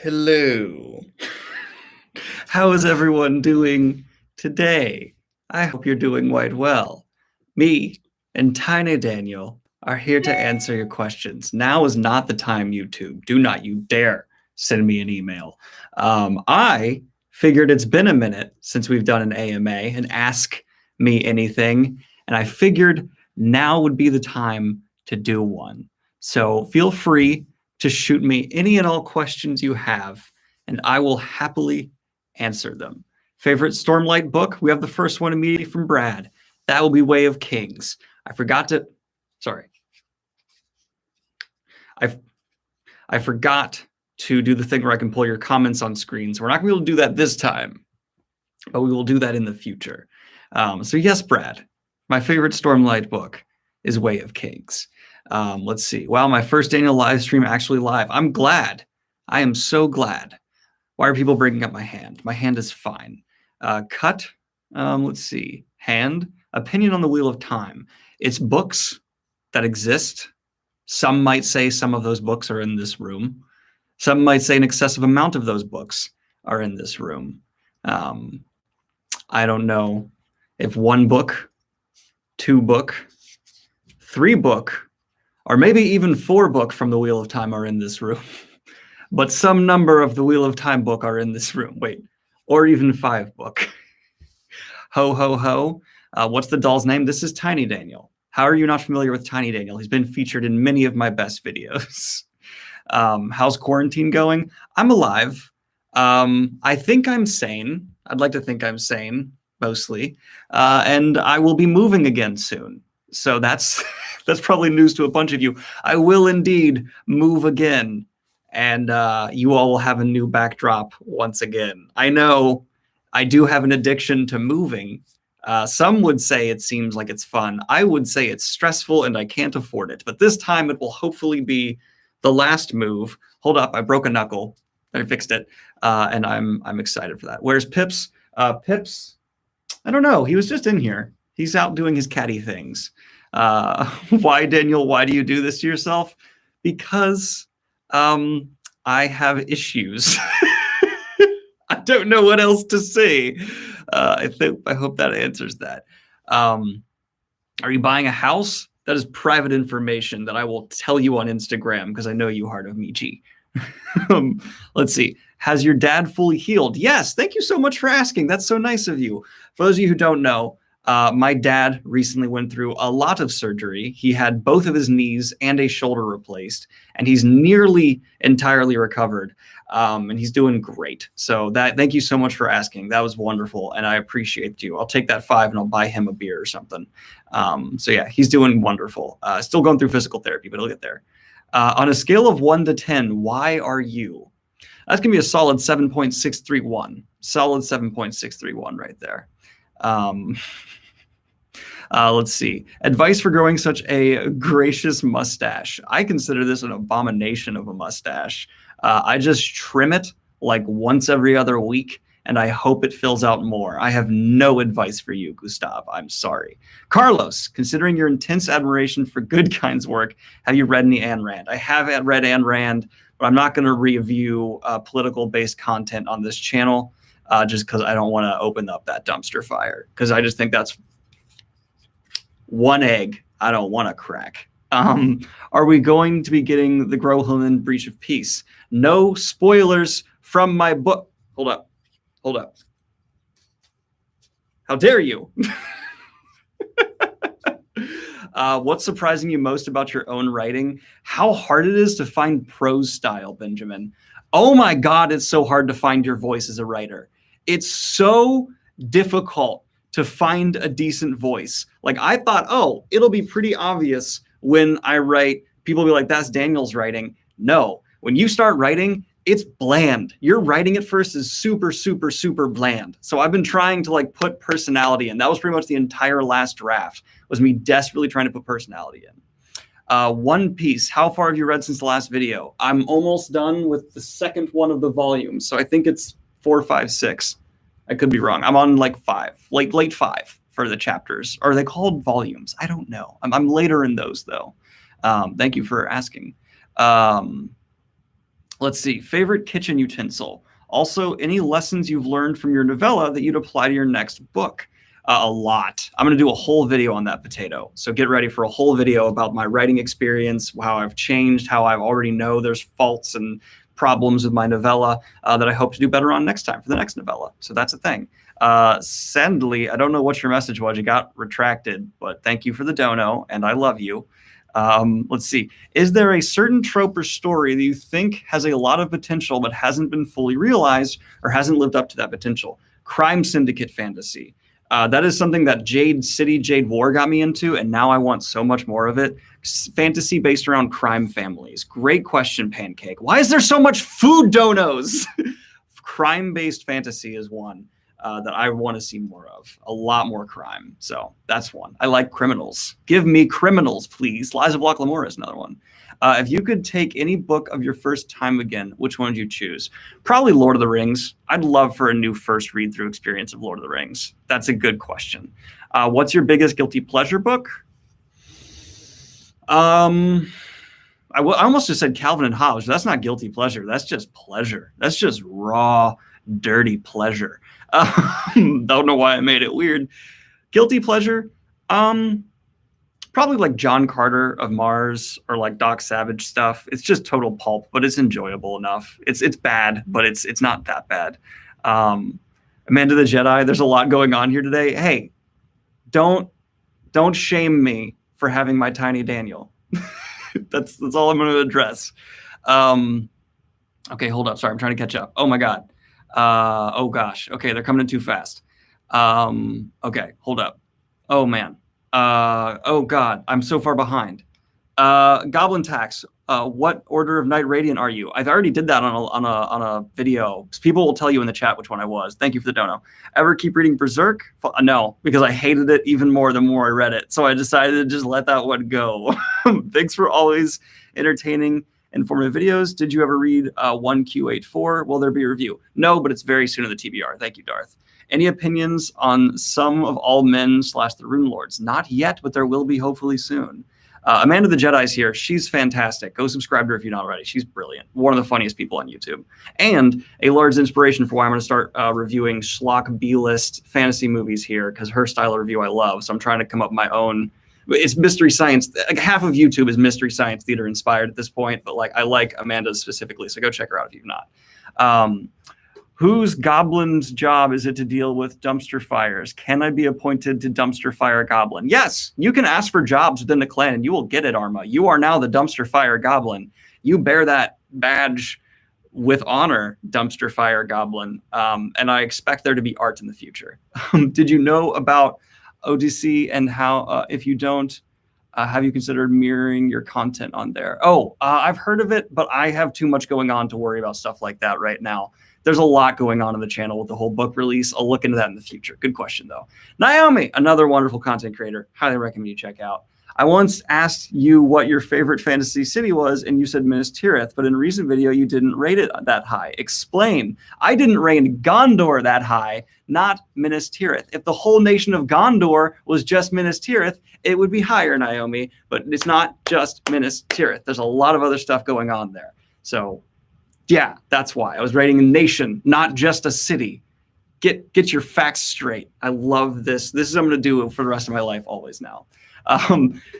Hello. How is everyone doing today? I hope you're doing quite well. Me and Tiny Daniel are here to answer your questions. Now is not the time, YouTube. Do not you dare send me an email. I figured it's been a minute since we've done an AMA and Ask Me Anything, and I figured now would be the time to do one. So feel free to shoot me any and all questions you have, and I will happily answer them. Favorite Stormlight book? We have the first one immediately from Brad. That will be Way of Kings. I forgot to, sorry. I forgot to do the thing where I can pull your comments on screen. So we're not going to be able to do that this time, but we will do that in the future. So yes, Brad, my favorite Stormlight book is Way of Kings. Let's see. Wow, my first annual live stream actually live. I'm glad. I am so glad. Why are people bringing up my hand? My hand is fine. Cut. Let's see. Hand. Opinion on the Wheel of Time. It's books that exist. Some might say some of those books are in this room. Some might say an excessive amount of those books are in this room. I don't know if one book, two book, three book, or maybe even four book from the Wheel of Time are in this room. But some number of the Wheel of Time book are in this room. Wait, or even five book. Ho, ho, ho. What's the doll's name? This is Tiny Daniel. How are you not familiar with Tiny Daniel? He's been featured in many of my best videos. How's quarantine going? I'm alive. I think I'm sane. I'd like to think I'm sane, mostly. And I will be moving again soon. So that's probably news to a bunch of you. I will indeed move again. And you all will have a new backdrop once again. I know I do have an addiction to moving. Some would say it seems like it's fun. I would say it's stressful and I can't afford it. But this time it will hopefully be the last move. Hold up, I broke a knuckle. I fixed it, and I'm excited for that. Where's Pips? Pips, I don't know. He was just in here. He's out doing his catty things. Why, Daniel? Why do you do this to yourself? Because I have issues. I don't know what else to say. I hope that answers that. Are you buying a house? That is private information that I will tell you on Instagram because I know you, Heart of Michi. Let's see. Has your dad fully healed? Yes. Thank you so much for asking. That's so nice of you. For those of you who don't know, my dad recently went through a lot of surgery. He had both of his knees and a shoulder replaced, and he's nearly entirely recovered. And he's doing great. So thank you so much for asking. That was wonderful, and I appreciate you. I'll take that 5 and I'll buy him a beer or something. So yeah, he's doing wonderful. Still going through physical therapy, but he'll get there. On a scale of 1 to 10, why are you? That's gonna be a solid 7.631. Solid 7.631 right there. Let's see. Advice for growing such a gracious mustache. I consider this an abomination of a mustache. I just trim it like once every other week, and I hope it fills out more. I have no advice for you, Gustav. I'm sorry. Carlos, considering your intense admiration for Goodkind's work, have you read any Ayn Rand? I have read Ayn Rand, but I'm not going to review political-based content on this channel just because I don't want to open up that dumpster fire, because I just think that's one egg I don't want to crack. Are we going to be getting the Grohulman Breach of Peace? No spoilers from my book. Hold up. Hold up. How dare you? What's surprising you most about your own writing? How hard it is to find prose style, Benjamin. Oh my God, it's so hard to find your voice as a writer. It's so difficult to find a decent voice. Like I thought, oh, it'll be pretty obvious when I write, people will be like, that's Daniel's writing. No, when you start writing, it's bland. Your writing at first is super, super, super bland. So I've been trying to like put personality in. That was pretty much the entire last draft, was me desperately trying to put personality in. One Piece, how far have you read since the last video? I'm almost done with the second one of the volumes. So I think it's 4, 5, 6. I could be wrong. I'm on like 5, late 5 for the chapters. Are they called volumes? I don't know. I'm later in those though. Thank you for asking. Let's see. Favorite kitchen utensil. Also, any lessons you've learned from your novella that you'd apply to your next book. A lot. I'm going to do a whole video on that potato. So get ready for a whole video about my writing experience, how I've changed, how I already know there's faults and problems with my novella that I hope to do better on next time for the next novella. So that's a thing. Sadly, I don't know what your message was. You got retracted, but thank you for the dono, and I love you. Let's see. Is there a certain trope or story that you think has a lot of potential but hasn't been fully realized or hasn't lived up to that potential? Crime syndicate fantasy. That is something that Jade City, Jade War got me into, and now I want so much more of it. Fantasy based around crime families. Great question, Pancake. Why is there so much food donos? Crime-based fantasy is one that I want to see more of. A lot more crime. So that's one. I like criminals. Give me criminals, please. Lies of Locke Lamora is another one. If you could take any book of your first time again, which one would you choose? Probably Lord of the Rings. I'd love for a new first read-through experience of Lord of the Rings. That's a good question. What's your biggest guilty pleasure book? I almost just said Calvin and Hobbes. That's not guilty pleasure. That's just pleasure. That's just raw, dirty pleasure. Don't know why I made it weird. Guilty pleasure? Probably like John Carter of Mars or like Doc Savage stuff. It's just total pulp, but it's enjoyable enough. It's bad, but it's not that bad. Amanda the Jedi, there's a lot going on here today. Hey, don't shame me for having my tiny Daniel. That's all I'm going to address. Okay, hold up. Sorry, I'm trying to catch up. Oh my God. Oh gosh. Okay, they're coming in too fast. Okay, hold up. Oh man. Oh God, I'm so far behind. Goblin Tax. What order of Knight Radiant are you? I've already did that on a video. People will tell you in the chat which one I was. Thank you for the dono. Ever keep reading Berserk? No, because I hated it even more the more I read it. So I decided to just let that one go. Thanks for always entertaining, informative videos. Did you ever read 1Q84? Will there be a review? No, but it's very soon in the TBR. Thank you, Darth. Any opinions on Some of All Men / the Rune Lords? Not yet, but there will be hopefully soon. Amanda the Jedi's here. She's fantastic. Go subscribe to her if you're not already. She's brilliant. One of the funniest people on YouTube. And a large inspiration for why I'm going to start reviewing schlock B-list fantasy movies here, because her style of review I love. So I'm trying to come up with my own. It's Mystery Science. Like half of YouTube is Mystery Science Theater inspired at this point, but like I like Amanda's specifically. So go check her out if you've not. Whose goblin's job is it to deal with dumpster fires? Can I be appointed to dumpster fire goblin? Yes, you can ask for jobs within the clan and you will get it, Arma. You are now the dumpster fire goblin. You bear that badge with honor, dumpster fire goblin. And I expect there to be art in the future. Did you know about ODC and how, if you don't, have you considered mirroring your content on there? Oh, I've heard of it, but I have too much going on to worry about stuff like that right now. There's a lot going on in the channel with the whole book release. I'll look into that in the future. Good question, though. Naomi, another wonderful content creator. Highly recommend you check out. I once asked you what your favorite fantasy city was, and you said Minas Tirith, but in a recent video, you didn't rate it that high. Explain. I didn't rate Gondor that high, not Minas Tirith. If the whole nation of Gondor was just Minas Tirith, it would be higher, Naomi, but it's not just Minas Tirith. There's a lot of other stuff going on there. So yeah, that's why. I was rating a nation, not just a city. Get your facts straight. I love this. This is what I'm going to do for the rest of my life always now.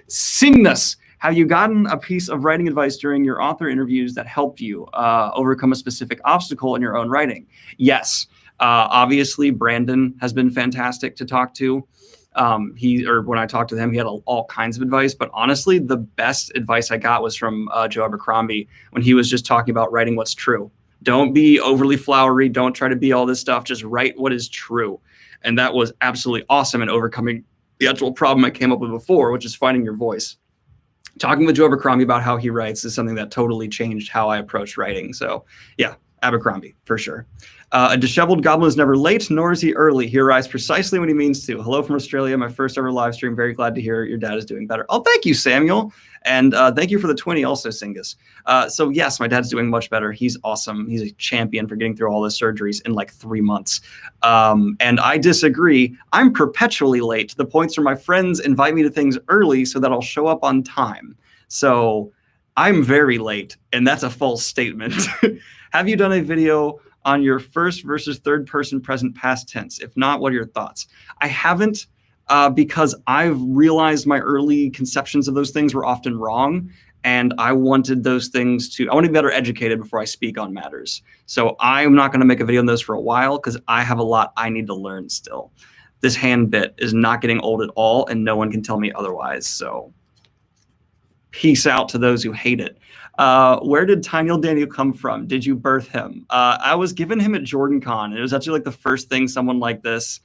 Cygnus, have you gotten a piece of writing advice during your author interviews that helped you overcome a specific obstacle in your own writing? Yes. Obviously, Brandon has been fantastic to talk to. When I talked to him, he had all kinds of advice, but honestly, the best advice I got was from Joe Abercrombie when he was just talking about writing what's true. Don't be overly flowery. Don't try to be all this stuff. Just write what is true. And that was absolutely awesome in overcoming the actual problem I came up with before, which is finding your voice. Talking with Joe Abercrombie about how he writes is something that totally changed how I approach writing. So yeah, Abercrombie for sure. A disheveled goblin is never late, nor is he early. He arrives precisely when he means to. Hello from Australia, my first ever live stream. Very glad to hear your dad is doing better. Oh, thank you, Samuel. And thank you for the 20 also, Singus. So yes, my dad's doing much better. He's awesome. He's a champion for getting through all his surgeries in like 3 months. And I disagree. I'm perpetually late to the points where my friends invite me to things early so that I'll show up on time. So I'm very late, and that's a false statement. Have you done a video on your first versus third person present past tense? If not, what are your thoughts? I haven't, because I've realized my early conceptions of those things were often wrong. And I wanted those things I want to be better educated before I speak on matters. So I'm not going to make a video on those for a while because I have a lot I need to learn still. This hand bit is not getting old at all, and no one can tell me otherwise. So peace out to those who hate it. Where did Tyneal Daniel come from? Did you birth him? I was given him at JordanCon. It was actually like the first thing someone like this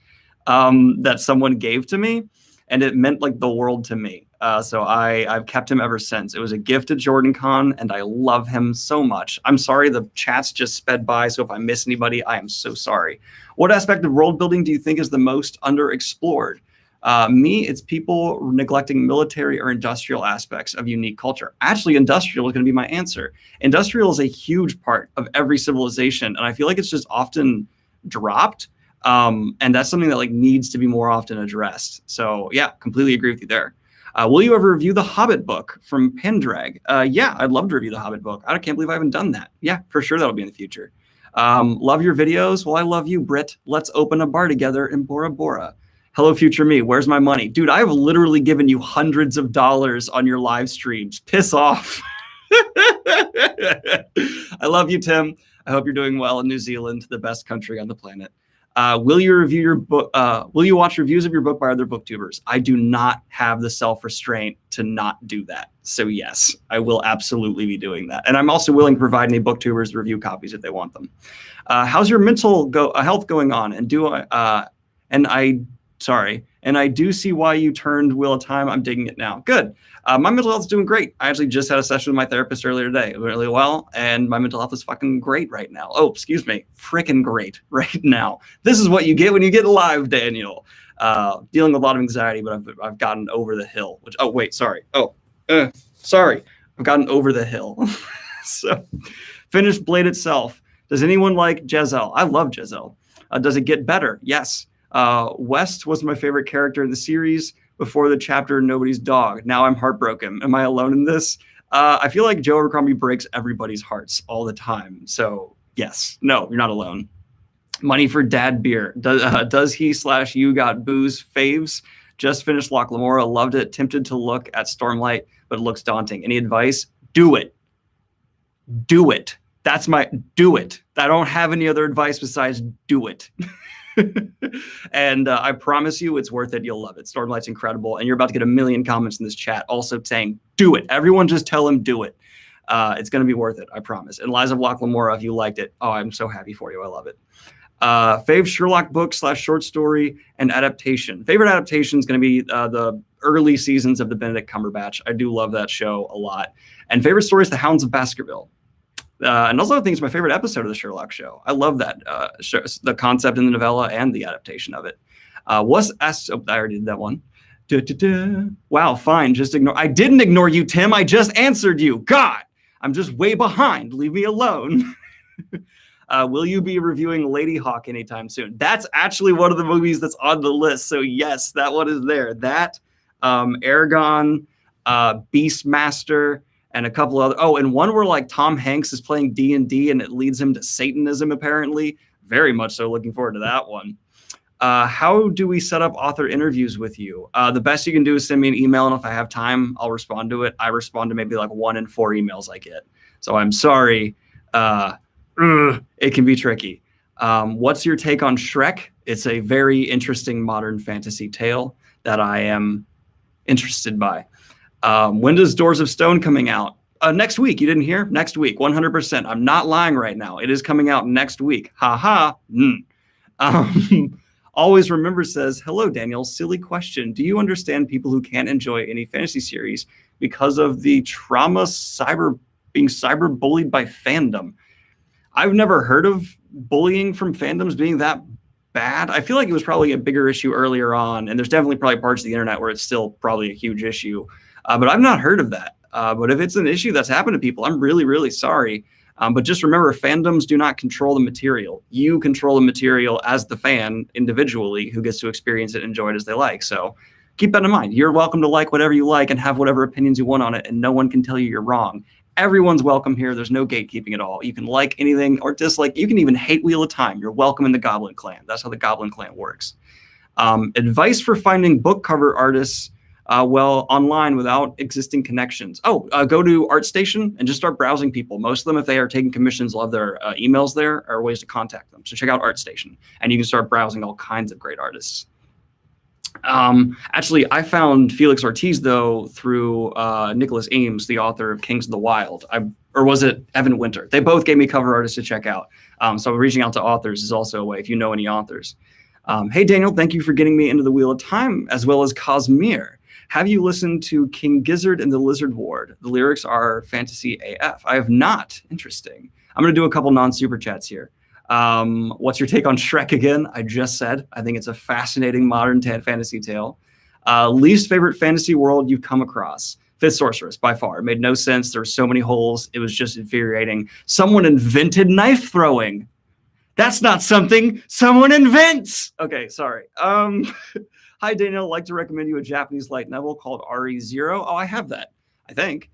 that someone gave to me, and it meant like the world to me. So I've kept him ever since. It was a gift at JordanCon, and I love him so much. I'm sorry the chats just sped by, so if I miss anybody, I am so sorry. What aspect of world building do you think is the most underexplored? Me, it's people neglecting military or industrial aspects of unique culture. Actually, industrial is going to be my answer. Industrial is a huge part of every civilization, and I feel like it's just often dropped. And that's something that like needs to be more often addressed. So yeah, completely agree with you there. Will you ever review the Hobbit book from Pendrag? Yeah, I'd love to review the Hobbit book. I can't believe I haven't done that. Yeah, for sure that'll be in the future. Love your videos. Well, I love you, Britt. Let's open a bar together in Bora Bora. Hello, future me. Where's my money? Dude, I've literally given you hundreds of dollars on your live streams. Piss off. I love you, Tim. I hope you're doing well in New Zealand, the best country on the planet. Will you review your book? Will you watch reviews of your book by other booktubers? I do not have the self-restraint to not do that. So yes, I will absolutely be doing that. And I'm also willing to provide any booktubers review copies if they want them. How's your mental health going on? And I do see why you turned Wheel of Time. I'm digging it now. Good. My mental health is doing great. I actually just had a session with my therapist earlier today. It went really well, and my mental health is fucking great right now. Oh, excuse me. Freaking great right now. This is what you get when you get live, Daniel. Dealing with a lot of anxiety, but I've gotten over the hill. Sorry. I've gotten over the hill. So, finished Blade itself. Does anyone like Jezzel? I love Jezzel. Does it get better? Yes. West was my favorite character in the series before the chapter Nobody's Dog. Now I'm heartbroken. Am I alone in this? I feel like Joe Abercrombie breaks everybody's hearts all the time. So yes, no, you're not alone. Money for Dad Beer. Does he/you got booze faves? Just finished Loch Lamora. Loved it. Tempted to look at Stormlight, but it looks daunting. Any advice? Do it. Do it. Do it. I don't have any other advice besides do it. And I promise you it's worth it. You'll love it. Stormlight's incredible. And you're about to get a million comments in this chat also saying, do it. Everyone just tell him, do it. It's going to be worth it. I promise. And Lies of Loch Lamora, if you liked it. Oh, I'm so happy for you. I love it. Fave Sherlock book / short story and adaptation. Favorite adaptation is going to be the early seasons of the Benedict Cumberbatch. I do love that show a lot. And favorite story is The Hounds of Baskerville. And also I think it's my favorite episode of the Sherlock show. I love that, the concept in the novella and the adaptation of it. I already did that one. Wow, fine, just ignore. I didn't ignore you, Tim. I just answered you. God, I'm just way behind. Leave me alone. Will you be reviewing Ladyhawke anytime soon? That's actually one of the movies that's on the list. So yes, that one is there. That, Eragon, Beastmaster, and a couple other. Oh, and one where like Tom Hanks is playing D&D and it leads him to Satanism, apparently. Very much so. Looking forward to that one. How do we set up author interviews with you? The best you can do is send me an email, and if I have time, I'll respond to it. I respond to maybe like 1 in 4 emails I get. So I'm sorry. It can be tricky. What's your take on Shrek? It's a very interesting modern fantasy tale that I am interested by. When does Doors of Stone coming out? Next week. You didn't hear? Next week, 100%. I'm not lying right now. It is coming out next week. Ha ha. Always Remember says, hello, Daniel. Silly question. Do you understand people who can't enjoy any fantasy series because of the trauma being cyber bullied by fandom? I've never heard of bullying from fandoms being that bad. I feel like it was probably a bigger issue earlier on, and there's definitely probably parts of the internet where it's still probably a huge issue. But I've not heard of that. But if it's an issue that's happened to people, I'm really, really sorry. But just remember, fandoms do not control the material. You control the material as the fan individually who gets to experience it and enjoy it as they like. So keep that in mind. You're welcome to like whatever you like and have whatever opinions you want on it, and no one can tell you you're wrong. Everyone's welcome here. There's no gatekeeping at all. You can like anything or dislike. You can even hate Wheel of Time. You're welcome in the Goblin Clan. That's how the Goblin Clan works. Advice for finding book cover artists online without existing connections. Go to ArtStation and just start browsing people. Most of them, if they are taking commissions, love their emails there are ways to contact them. So check out ArtStation, and you can start browsing all kinds of great artists. Actually, I found Felix Ortiz, though, through Nicholas Eames, the author of Kings of the Wild. Or was it Evan Winter? They both gave me cover artists to check out. So reaching out to authors is also a way, if you know any authors. Hey, Daniel, thank you for getting me into the Wheel of Time, as well as Cosmere. Have you listened to King Gizzard and the Lizard Ward? The lyrics are fantasy AF. I have not. Interesting. I'm going to do a couple non-super chats here. What's your take on Shrek again? I just said. I think it's a fascinating modern fantasy tale. Least favorite fantasy world you've come across? Fifth Sorceress, by far. It made no sense. There were so many holes. It was just infuriating. Someone invented knife throwing. That's not something someone invents. Okay, sorry. Hi, Daniel. I'd like to recommend you a Japanese light novel called RE0. Oh, I have that, I think.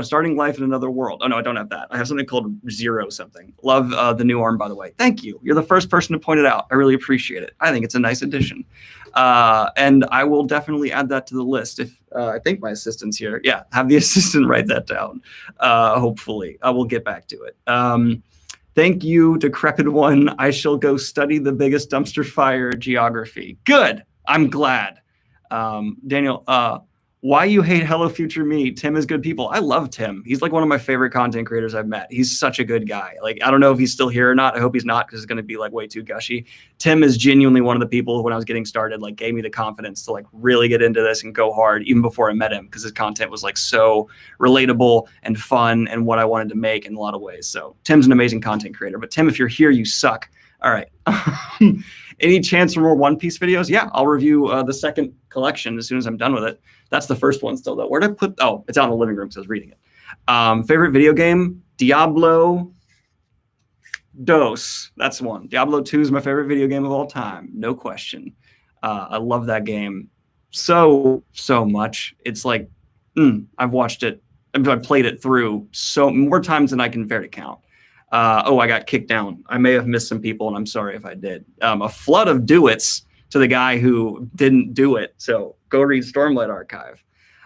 Starting Life in Another World. Oh, no, I don't have that. I have something called Zero something. Love the new arm, by the way. Thank you. You're the first person to point it out. I really appreciate it. I think it's a nice addition. And I will definitely add that to the list. If I think my assistant's here. Yeah, have the assistant write that down. Hopefully. I will get back to it. Thank you, Decrepit One. I shall go study the biggest dumpster fire geography. Good. I'm glad. Daniel, why you hate Hello Future Me? Tim is good people. I love Tim. He's like one of my favorite content creators I've met. He's such a good guy. Like, I don't know if he's still here or not. I hope he's not, because it's going to be like way too gushy. Tim is genuinely one of the people who, when I was getting started, like gave me the confidence to like really get into this and go hard even before I met him, because his content was like so relatable and fun and what I wanted to make in a lot of ways. So Tim's an amazing content creator. But Tim, if you're here, you suck. All right. Any chance for more One Piece videos? Yeah, I'll review the second collection as soon as I'm done with it. That's the first one still, though. Where did I put? Oh, it's out in the living room because I was reading it. Favorite video game? Diablo Dos. That's one. Diablo 2 is my favorite video game of all time. No question. I love that game so much. It's like, I've watched it. I've played it through so more times than I can fair to count. I got kicked down. I may have missed some people, and I'm sorry if I did. A flood of do-its to the guy who didn't do it. So go read Stormlight Archive.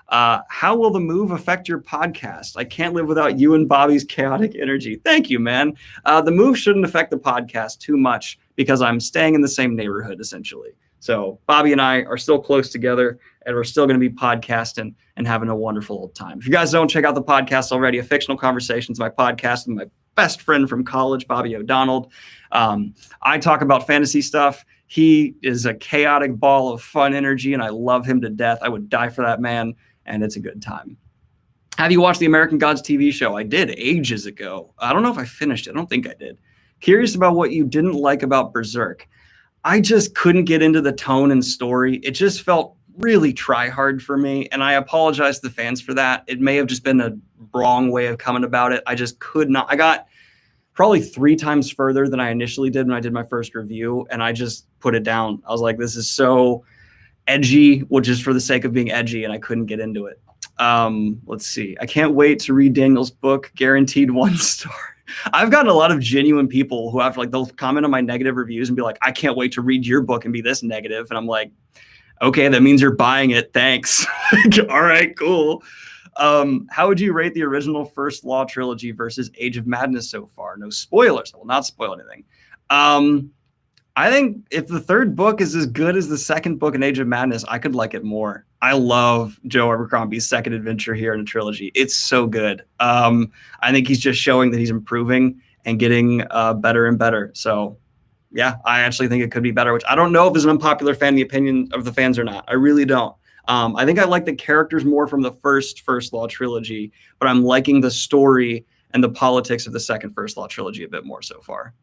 How will the move affect your podcast? I can't live without you and Bobby's chaotic energy. Thank you, man. The move shouldn't affect the podcast too much because I'm staying in the same neighborhood, essentially. So Bobby and I are still close together, and we're still going to be podcasting and having a wonderful old time. If you guys don't check out the podcast already, A Fictional Conversations, my podcast with my best friend from college, Bobby O'Donnell. I talk about fantasy stuff. He is a chaotic ball of fun energy, and I love him to death. I would die for that man, and it's a good time. Have you watched the American Gods TV show? I did ages ago. I don't know if I finished it. I don't think I did. Curious about what you didn't like about Berserk. I just couldn't get into the tone and story. It just felt really try hard for me, and I apologize to the fans for that. It may have just been a wrong way of coming about it. I just could not. I got probably 3 times further than I initially did when I did my first review, and I just put it down. I was like, this is so edgy, well, just for the sake of being edgy, and I couldn't get into it. Let's see. I can't wait to read Daniel's book, guaranteed 1 star. I've gotten a lot of genuine people who have like, they'll comment on my negative reviews and be like, I can't wait to read your book and be this negative. And I'm like, okay, that means you're buying it. Thanks. All right, cool. How would you rate the original First Law trilogy versus Age of Madness so far? No spoilers. I will not spoil anything. I think if the third book is as good as the second book in Age of Madness, I could like it more. I love Joe Abercrombie's second adventure here in the trilogy. It's so good. I think he's just showing that he's improving and getting better and better. So yeah, I actually think it could be better, which I don't know if is an unpopular fan, the opinion of the fans or not. I really don't. I think I like the characters more from the First Law trilogy, but I'm liking the story and the politics of the second First Law trilogy a bit more so far.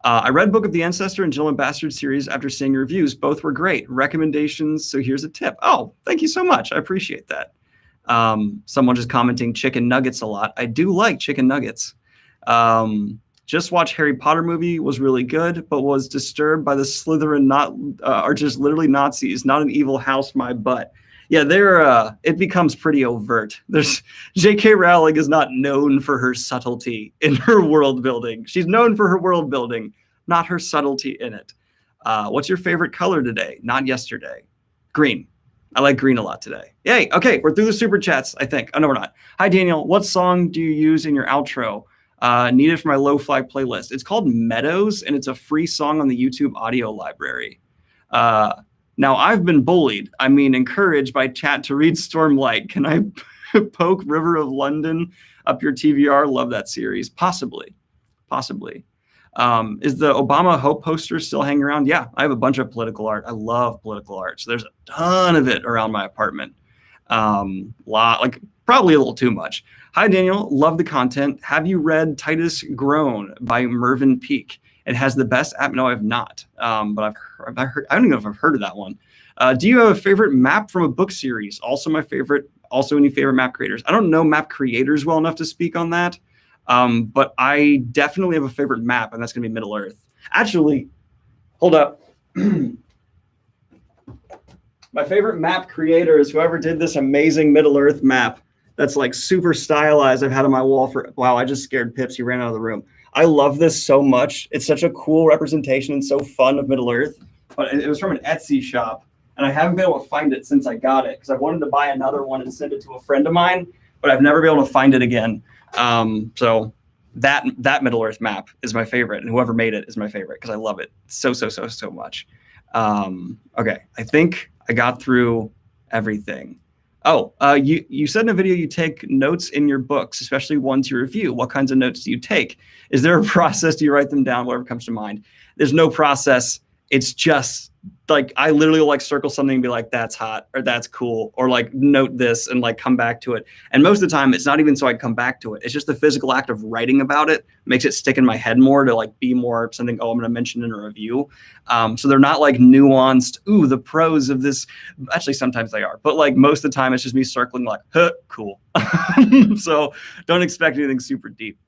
I read Book of the Ancestor and Gentleman Bastard series after seeing your reviews. Both were great. Recommendations, so here's a tip. Oh, thank you so much. I appreciate that. Someone just commenting chicken nuggets a lot. I do like chicken nuggets. Just watched Harry Potter movie, was really good, but was disturbed by the Slytherin are just literally Nazis, not an evil house, my butt. Yeah, it becomes pretty overt. There's J.K. Rowling is not known for her subtlety in her world building. She's known for her world building, not her subtlety in it. What's your favorite color today? Not yesterday. Green. I like green a lot today. Yay. Okay, we're through the super chats, I think. Oh, no, we're not. Hi, Daniel. What song do you use in your outro? Needed for my lo-fi playlist. It's called Meadows, and it's a free song on the YouTube audio library. Now, I've been bullied, encouraged by chat to read Stormlight. Can I poke River of London up your TVR? Love that series. Possibly. Is the Obama Hope poster still hanging around? Yeah, I have a bunch of political art. I love political art. So there's a ton of it around my apartment. Probably a little too much. Hi, Daniel. Love the content. Have you read Titus Grown by Mervyn Peake? It has the best app. No, I have not. But I've heard. I don't even know if I've heard of that one. Do you have a favorite map from a book series? Also my favorite. Also any favorite map creators? I don't know map creators well enough to speak on that. But I definitely have a favorite map, and that's going to be Middle Earth. Actually, hold up. My favorite map creator is whoever did this amazing Middle Earth map that's like super stylized. I've had on my wall for, wow, I just scared Pips. He ran out of the room. I love this so much. It's such a cool representation and so fun of Middle Earth. But it was from an Etsy shop, and I haven't been able to find it since I got it because I wanted to buy another one and send it to a friend of mine, but I've never been able to find it again. So that Middle Earth map is my favorite, and whoever made it is my favorite because I love it so much. Okay, I think I got through everything. Oh, you said in a video you take notes in your books, especially ones you review. What kinds of notes do you take? Is there a process? Do you write them down, whatever comes to mind? There's no process. It's just like I literally like circle something and be like, that's hot, or that's cool, or like note this and like come back to it. And most of the time it's not even so I come back to it. It's just the physical act of writing about it makes it stick in my head more to like be more something, oh, I'm going to mention in a review. So they're not like nuanced, ooh, the pros of this. Actually, sometimes they are, but like most of the time it's just me circling like, huh, cool. So don't expect anything super deep.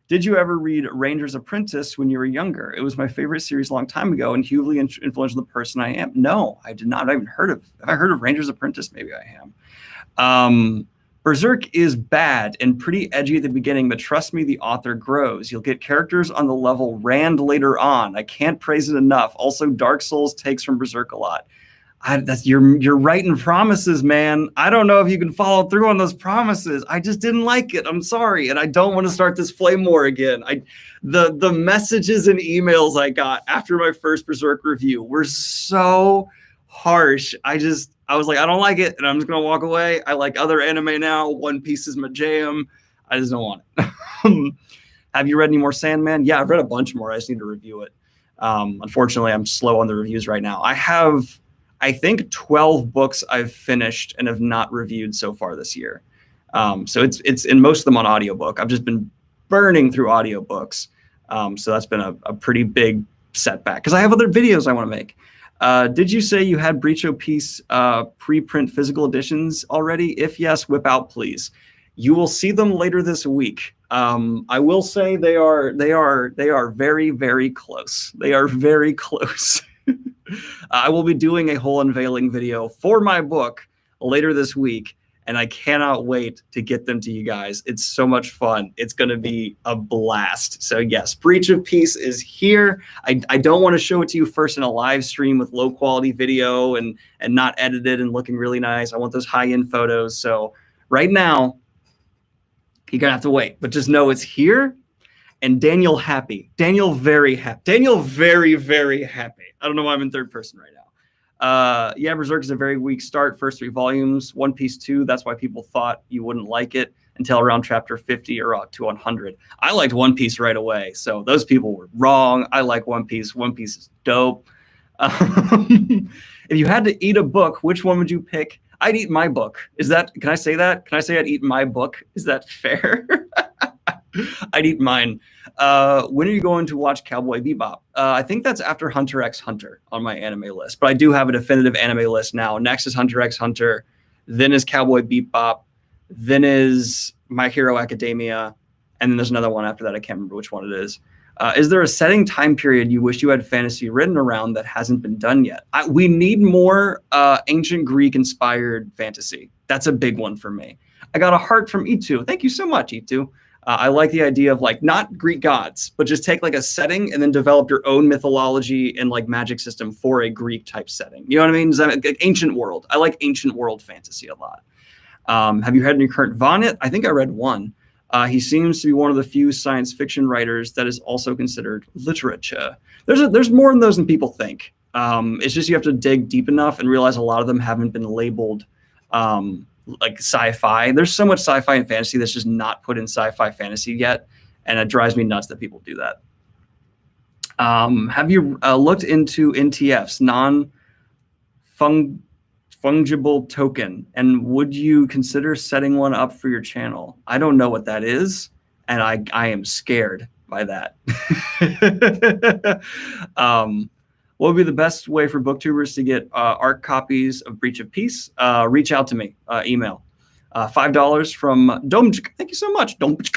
Did you ever read Ranger's Apprentice when you were younger? It was my favorite series a long time ago and hugely influential the person I am. No, I did not. I've even heard of. Have I heard of Ranger's Apprentice? Maybe I am. Berserk is bad and pretty edgy at the beginning, but trust me, the author grows. You'll get characters on the level Rand later on. I can't praise it enough. Also, Dark Souls takes from Berserk a lot. You're writing promises, man. I don't know if you can follow through on those promises. I just didn't like it. I'm sorry, and I don't want to start this flame war again. The messages and emails I got after my first Berserk review were so harsh. I was like, I don't like it, and I'm just gonna walk away. I like other anime now. One Piece is my jam. I just don't want it. Have you read any more Sandman? Yeah, I've read a bunch more. I just need to review it. Unfortunately, I'm slow on the reviews right now. I think 12 books I've finished and have not reviewed so far this year. So it's in most of them on audiobook. I've just been burning through audiobooks. So that's been a pretty big setback because I have other videos I want to make. Did you say you had Breach of Peace preprint physical editions already? If yes, whip out, please. You will see them later this week. I will say they are very, very close. They are very close. I will be doing a whole unveiling video for my book later this week, and I cannot wait to get them to you guys. It's so much fun. It's going to be a blast. So yes, Breach of Peace is here. I don't want to show it to you first in a live stream with low quality video and not edited and looking really nice. I want those high-end photos. So right now, you're going to have to wait, but just know it's here. And Daniel happy. Daniel very happy. Daniel very, very happy. I don't know why I'm in third person right now. Yeah, Berserk is a very weak start. First 3 volumes. One Piece 2. That's why people thought you wouldn't like it until around chapter 50 or to 100. I liked One Piece right away. So those people were wrong. I like One Piece. One Piece is dope. If you had to eat a book, which one would you pick? I'd eat my book. Can I say that? Can I say I'd eat my book? Is that fair? I'd eat mine. When are you going to watch Cowboy Bebop? I think that's after Hunter x Hunter on my anime list, but I do have a definitive anime list now. Next is Hunter x Hunter, then is Cowboy Bebop, then is My Hero Academia, and then there's another one after that. I can't remember which one it is. Is there a setting time period you wish you had fantasy written around that hasn't been done yet? We need more ancient Greek-inspired fantasy. That's a big one for me. I got a heart from Itu. Thank you so much, Itu. I like the idea of like not Greek gods, but just take like a setting and then develop your own mythology and like magic system for a Greek type setting. You know what I mean? Like ancient world. I like ancient world fantasy a lot. Have you read any current Vonnet? I think I read one. He seems to be one of the few science fiction writers that is also considered literature. There's more in those than people think. It's just you have to dig deep enough and realize a lot of them haven't been labeled like sci-fi. There's so much sci-fi and fantasy that's just not put in sci-fi fantasy yet, and it drives me nuts that people do that. Have you looked into NTFs, non-fungible token, and would you consider setting one up for your channel? I don't know what that is, and I am scared by that. What would be the best way for booktubers to get ARC copies of Breach of Peace? Reach out to me, email. $5 from Domjk. Thank you so much, Domjk.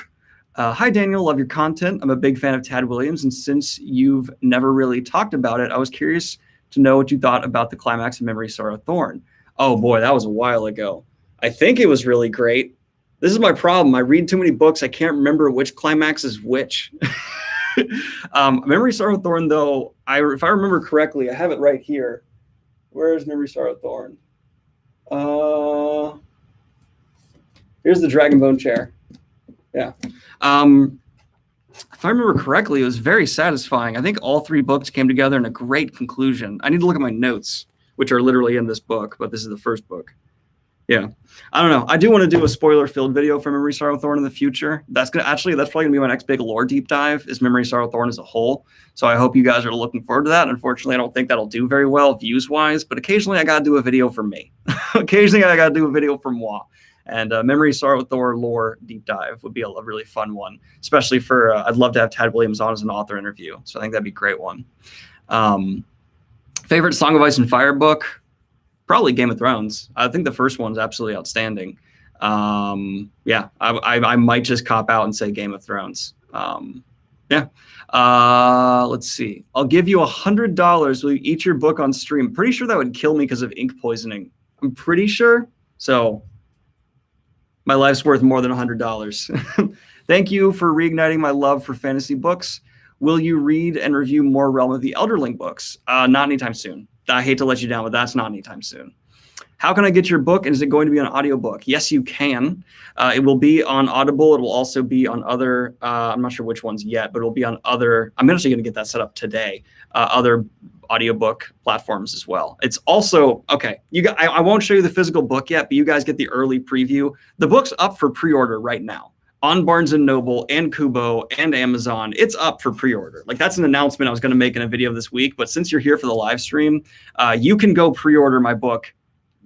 Hi, Daniel. Love your content. I'm a big fan of Tad Williams, and since you've never really talked about it, I was curious to know what you thought about the climax of Memory, Sorrow, Thorn. Oh, boy, that was a while ago. I think it was really great. This is my problem. I read too many books. I can't remember which climax is which. Memory, Sorrow, Thorn, though, if I remember correctly, I have it right here. Where is Memory, Sorrow, Thorn? Here's the Dragonbone chair. Yeah. If I remember correctly, it was very satisfying. I think all three books came together in a great conclusion. I need to look at my notes, which are literally in this book, but this is the first book. Yeah, I don't know. I do want to do a spoiler-filled video for Memory, Sorrow, Thorn in the future. That's probably gonna be my next big lore deep dive, is Memory, Sorrow, Thorn as a whole. So I hope you guys are looking forward to that. Unfortunately, I don't think that'll do very well views-wise, but occasionally I gotta do a video for me. Occasionally I gotta do a video for moi. And Memory, Sorrow, Thorn lore deep dive would be a really fun one, especially for I'd love to have Tad Williams on as an author interview. So I think that'd be a great one. Favorite Song of Ice and Fire book? Probably Game of Thrones. I think the first one's absolutely outstanding. Yeah, I might just cop out and say Game of Thrones. Yeah. Let's see. I'll give you $100. Will you eat your book on stream? Pretty sure that would kill me because of ink poisoning. I'm pretty sure. So my life's worth more than $100. Thank you for reigniting my love for fantasy books. Will you read and review more Realm of the Elderling books? Not anytime soon. I hate to let you down, but that's not anytime soon. How can I get your book, and is it going to be an audiobook? Yes, you can. It will be on Audible. It will also be on other, I'm not sure which ones yet, but it will be on other, I'm actually going to get that set up today, other audiobook platforms as well. It's also, okay, I won't show you the physical book yet, but you guys get the early preview. The book's up for pre-order right now on Barnes & Noble and Kubo and Amazon. It's up for pre-order. Like, that's an announcement I was going to make in a video this week, but since you're here for the live stream, you can go pre-order my book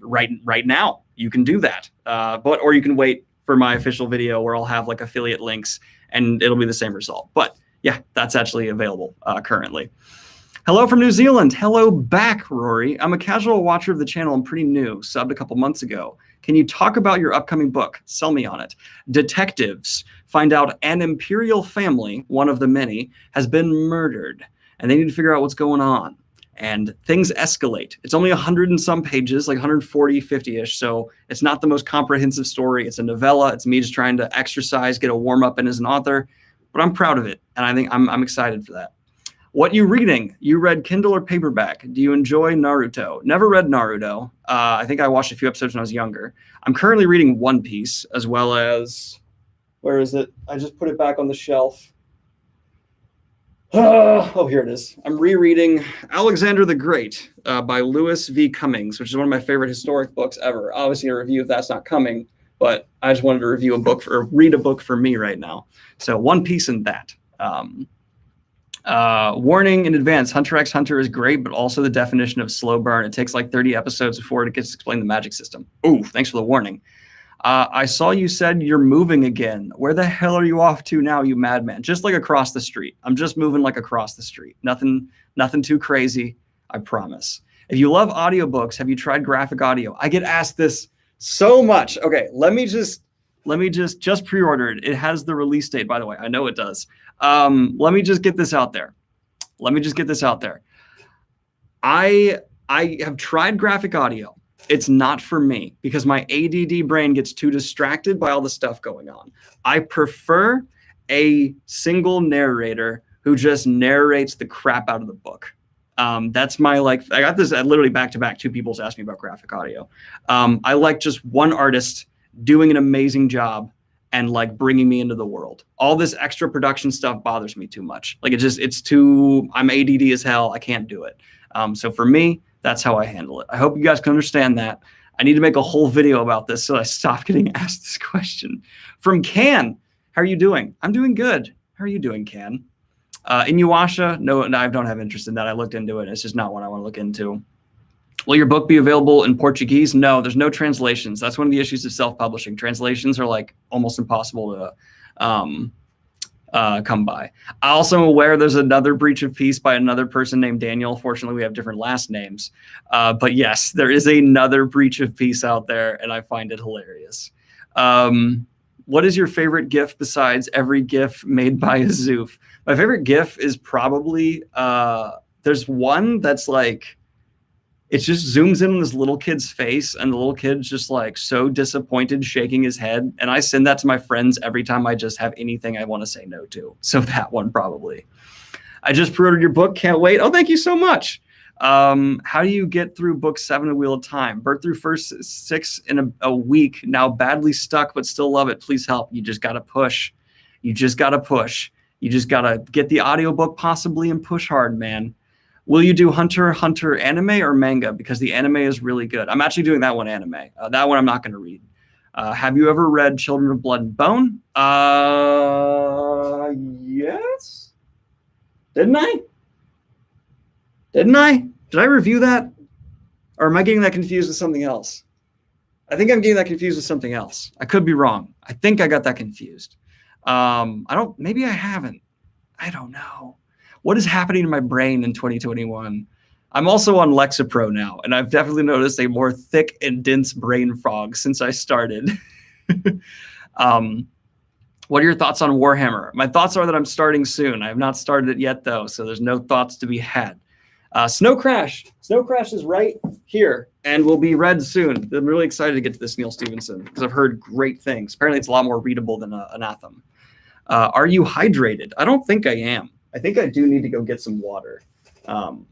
right now. You can do that. Or you can wait for my official video where I'll have like affiliate links and it'll be the same result. But yeah, that's actually available currently. Hello from New Zealand. Hello back, Rory. I'm a casual watcher of the channel. I'm pretty new, subbed a couple months ago. Can you talk about your upcoming book? Sell me on it. Detectives find out an imperial family, one of the many, has been murdered, and they need to figure out what's going on. And things escalate. It's only 100 and some pages, like 140, 50-ish, so it's not the most comprehensive story. It's a novella. It's me just trying to exercise, get a warm-up in as an author, but I'm proud of it, and I think I'm excited for that. What you reading? You read Kindle or paperback? Do you enjoy Naruto? Never read Naruto. I think I watched a few episodes when I was younger. I'm currently reading One Piece, as well as, where is it? I just put it back on the shelf. Oh, here it is. I'm rereading Alexander the Great by Lewis V. Cummings, which is one of my favorite historic books ever. Obviously, a review if that's not coming, but I just wanted to review a book or read a book for me right now. So One Piece and that. Warning in advance, Hunter x Hunter is great, but also the definition of slow burn. It takes like 30 episodes before it gets to explain the magic system. Ooh, thanks for the warning. I saw you said you're moving again. Where the hell are you off to now, you madman? Just like across the street. I'm just moving like across the street. Nothing too crazy, I promise. If you love audiobooks, have you tried graphic audio? I get asked this so much. Okay, let me just let me just pre-ordered. It has the release date, by the way. I know it does. Let me just get this out there. I have tried graphic audio. It's not for me because my ADD brain gets too distracted by all the stuff going on. I prefer a single narrator who just narrates the crap out of the book. That's my, like, I got this literally back to back. Two people's asked me about graphic audio. I like just one artist doing an amazing job and like bringing me into the world. All this extra production stuff bothers me too much. Like it's too, I'm ADD as hell. I can't do it. So for me, that's how I handle it. I hope you guys can understand that. I need to make a whole video about this so I stop getting asked this question. From Can, how are you doing? I'm doing good. How are you doing, Can? Inuyasha, no, I don't have interest in that. I looked into it. It's just not what I want to look into. Will your book be available in Portuguese? No, there's no translations. That's one of the issues of self-publishing. Translations are like almost impossible to come by. I also am aware there's another breach of peace by another person named Daniel. Fortunately, we have different last names. But yes, there is another breach of peace out there, and I find it hilarious. What is your favorite GIF besides every GIF made by Azoof? My favorite GIF is probably, there's one that's like, it just zooms in on this little kid's face, and the little kid's just like so disappointed, shaking his head. And I send that to my friends every time I just have anything I want to say no to. So that one probably. I just pre-ordered your book. Can't wait. Oh, thank you so much. How do you get through book 7 of Wheel of Time? Burnt through first 6 in a week. Now badly stuck, but still love it. Please help. You just got to push. You just got to push. You just got to get the audiobook possibly and push hard, man. Will you do Hunter x Hunter anime or manga? Because the anime is really good. I'm actually doing that one anime. That one I'm not going to read. Have you ever read Children of Blood and Bone? Yes. Didn't I? Did I review that? Or am I getting that confused with something else? I think I'm getting that confused with something else. I could be wrong. I think I got that confused. Maybe I haven't. I don't know. What is happening in my brain in 2021? I'm also on Lexapro now, and I've definitely noticed a more thick and dense brain fog since I started. What are your thoughts on Warhammer? My thoughts are that I'm starting soon. I have not started it yet, though, so there's no thoughts to be had. Snow Crash. Snow Crash is right here and will be read soon. I'm really excited to get to this Neil Stephenson because I've heard great things. Apparently, it's a lot more readable than Anathema. Are you hydrated? I don't think I am. I think I do need to go get some water.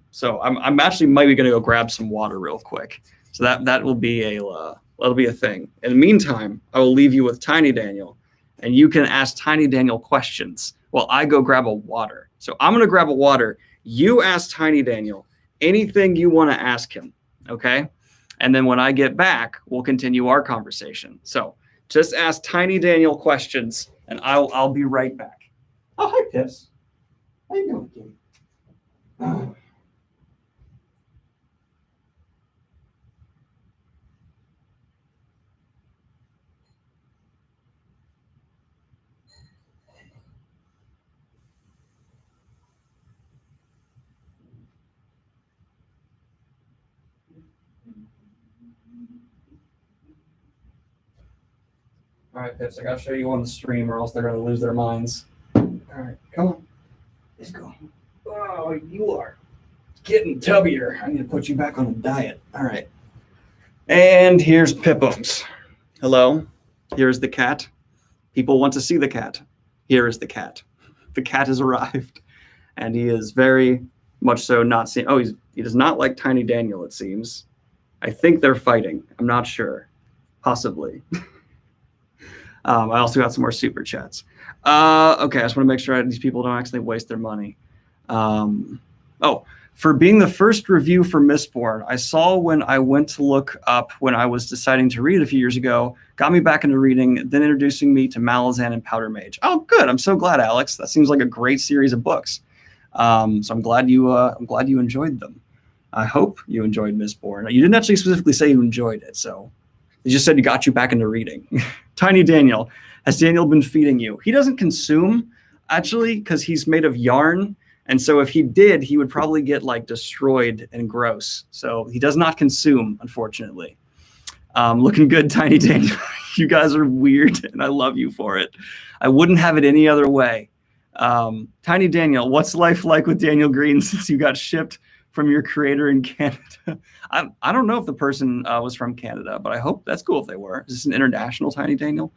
So I'm actually maybe going to go grab some water real quick. So that will be that'll be a thing. In the meantime, I will leave you with Tiny Daniel, and you can ask Tiny Daniel questions while I go grab a water. So I'm going to grab a water. You ask Tiny Daniel anything you want to ask him, okay? And then when I get back, we'll continue our conversation. So just ask Tiny Daniel questions, and I'll be right back. Oh, hi, Pips. How you doing, Kitty? All right, Pips, I gotta show you on the stream or else they're gonna lose their minds. All right, come on. Let's go. Oh, you are getting tubbier. I need to put you back on a diet. All right. And here's Pippums. Hello. Here's the cat. People want to see the cat. Here is the cat. The cat has arrived. And he is very much so not seeing. Oh, he does not like Tiny Daniel, it seems. I think they're fighting. I'm not sure. Possibly. I also got some more super chats. Okay, I just want to make sure these people don't actually waste their money. For being the first review for Mistborn, I saw when I went to look up when I was deciding to read it a few years ago, got me back into reading, then introducing me to Malazan and Powder Mage. Oh, good. I'm so glad, Alex. That seems like a great series of books. So I'm glad you enjoyed them. I hope you enjoyed Mistborn. You didn't actually specifically say you enjoyed it, so you just said you got you back into reading. Tiny Daniel, has Daniel been feeding you? He doesn't consume, actually, because he's made of yarn. And so if he did, he would probably get like destroyed and gross. So he does not consume, unfortunately. Looking good, Tiny Daniel. You guys are weird, and I love you for it. I wouldn't have it any other way. Tiny Daniel, what's life like with Daniel Green since you got shipped from your creator in Canada? I don't know if the person was from Canada, but I hope that's cool if they were. Is this an international Tiny Daniel?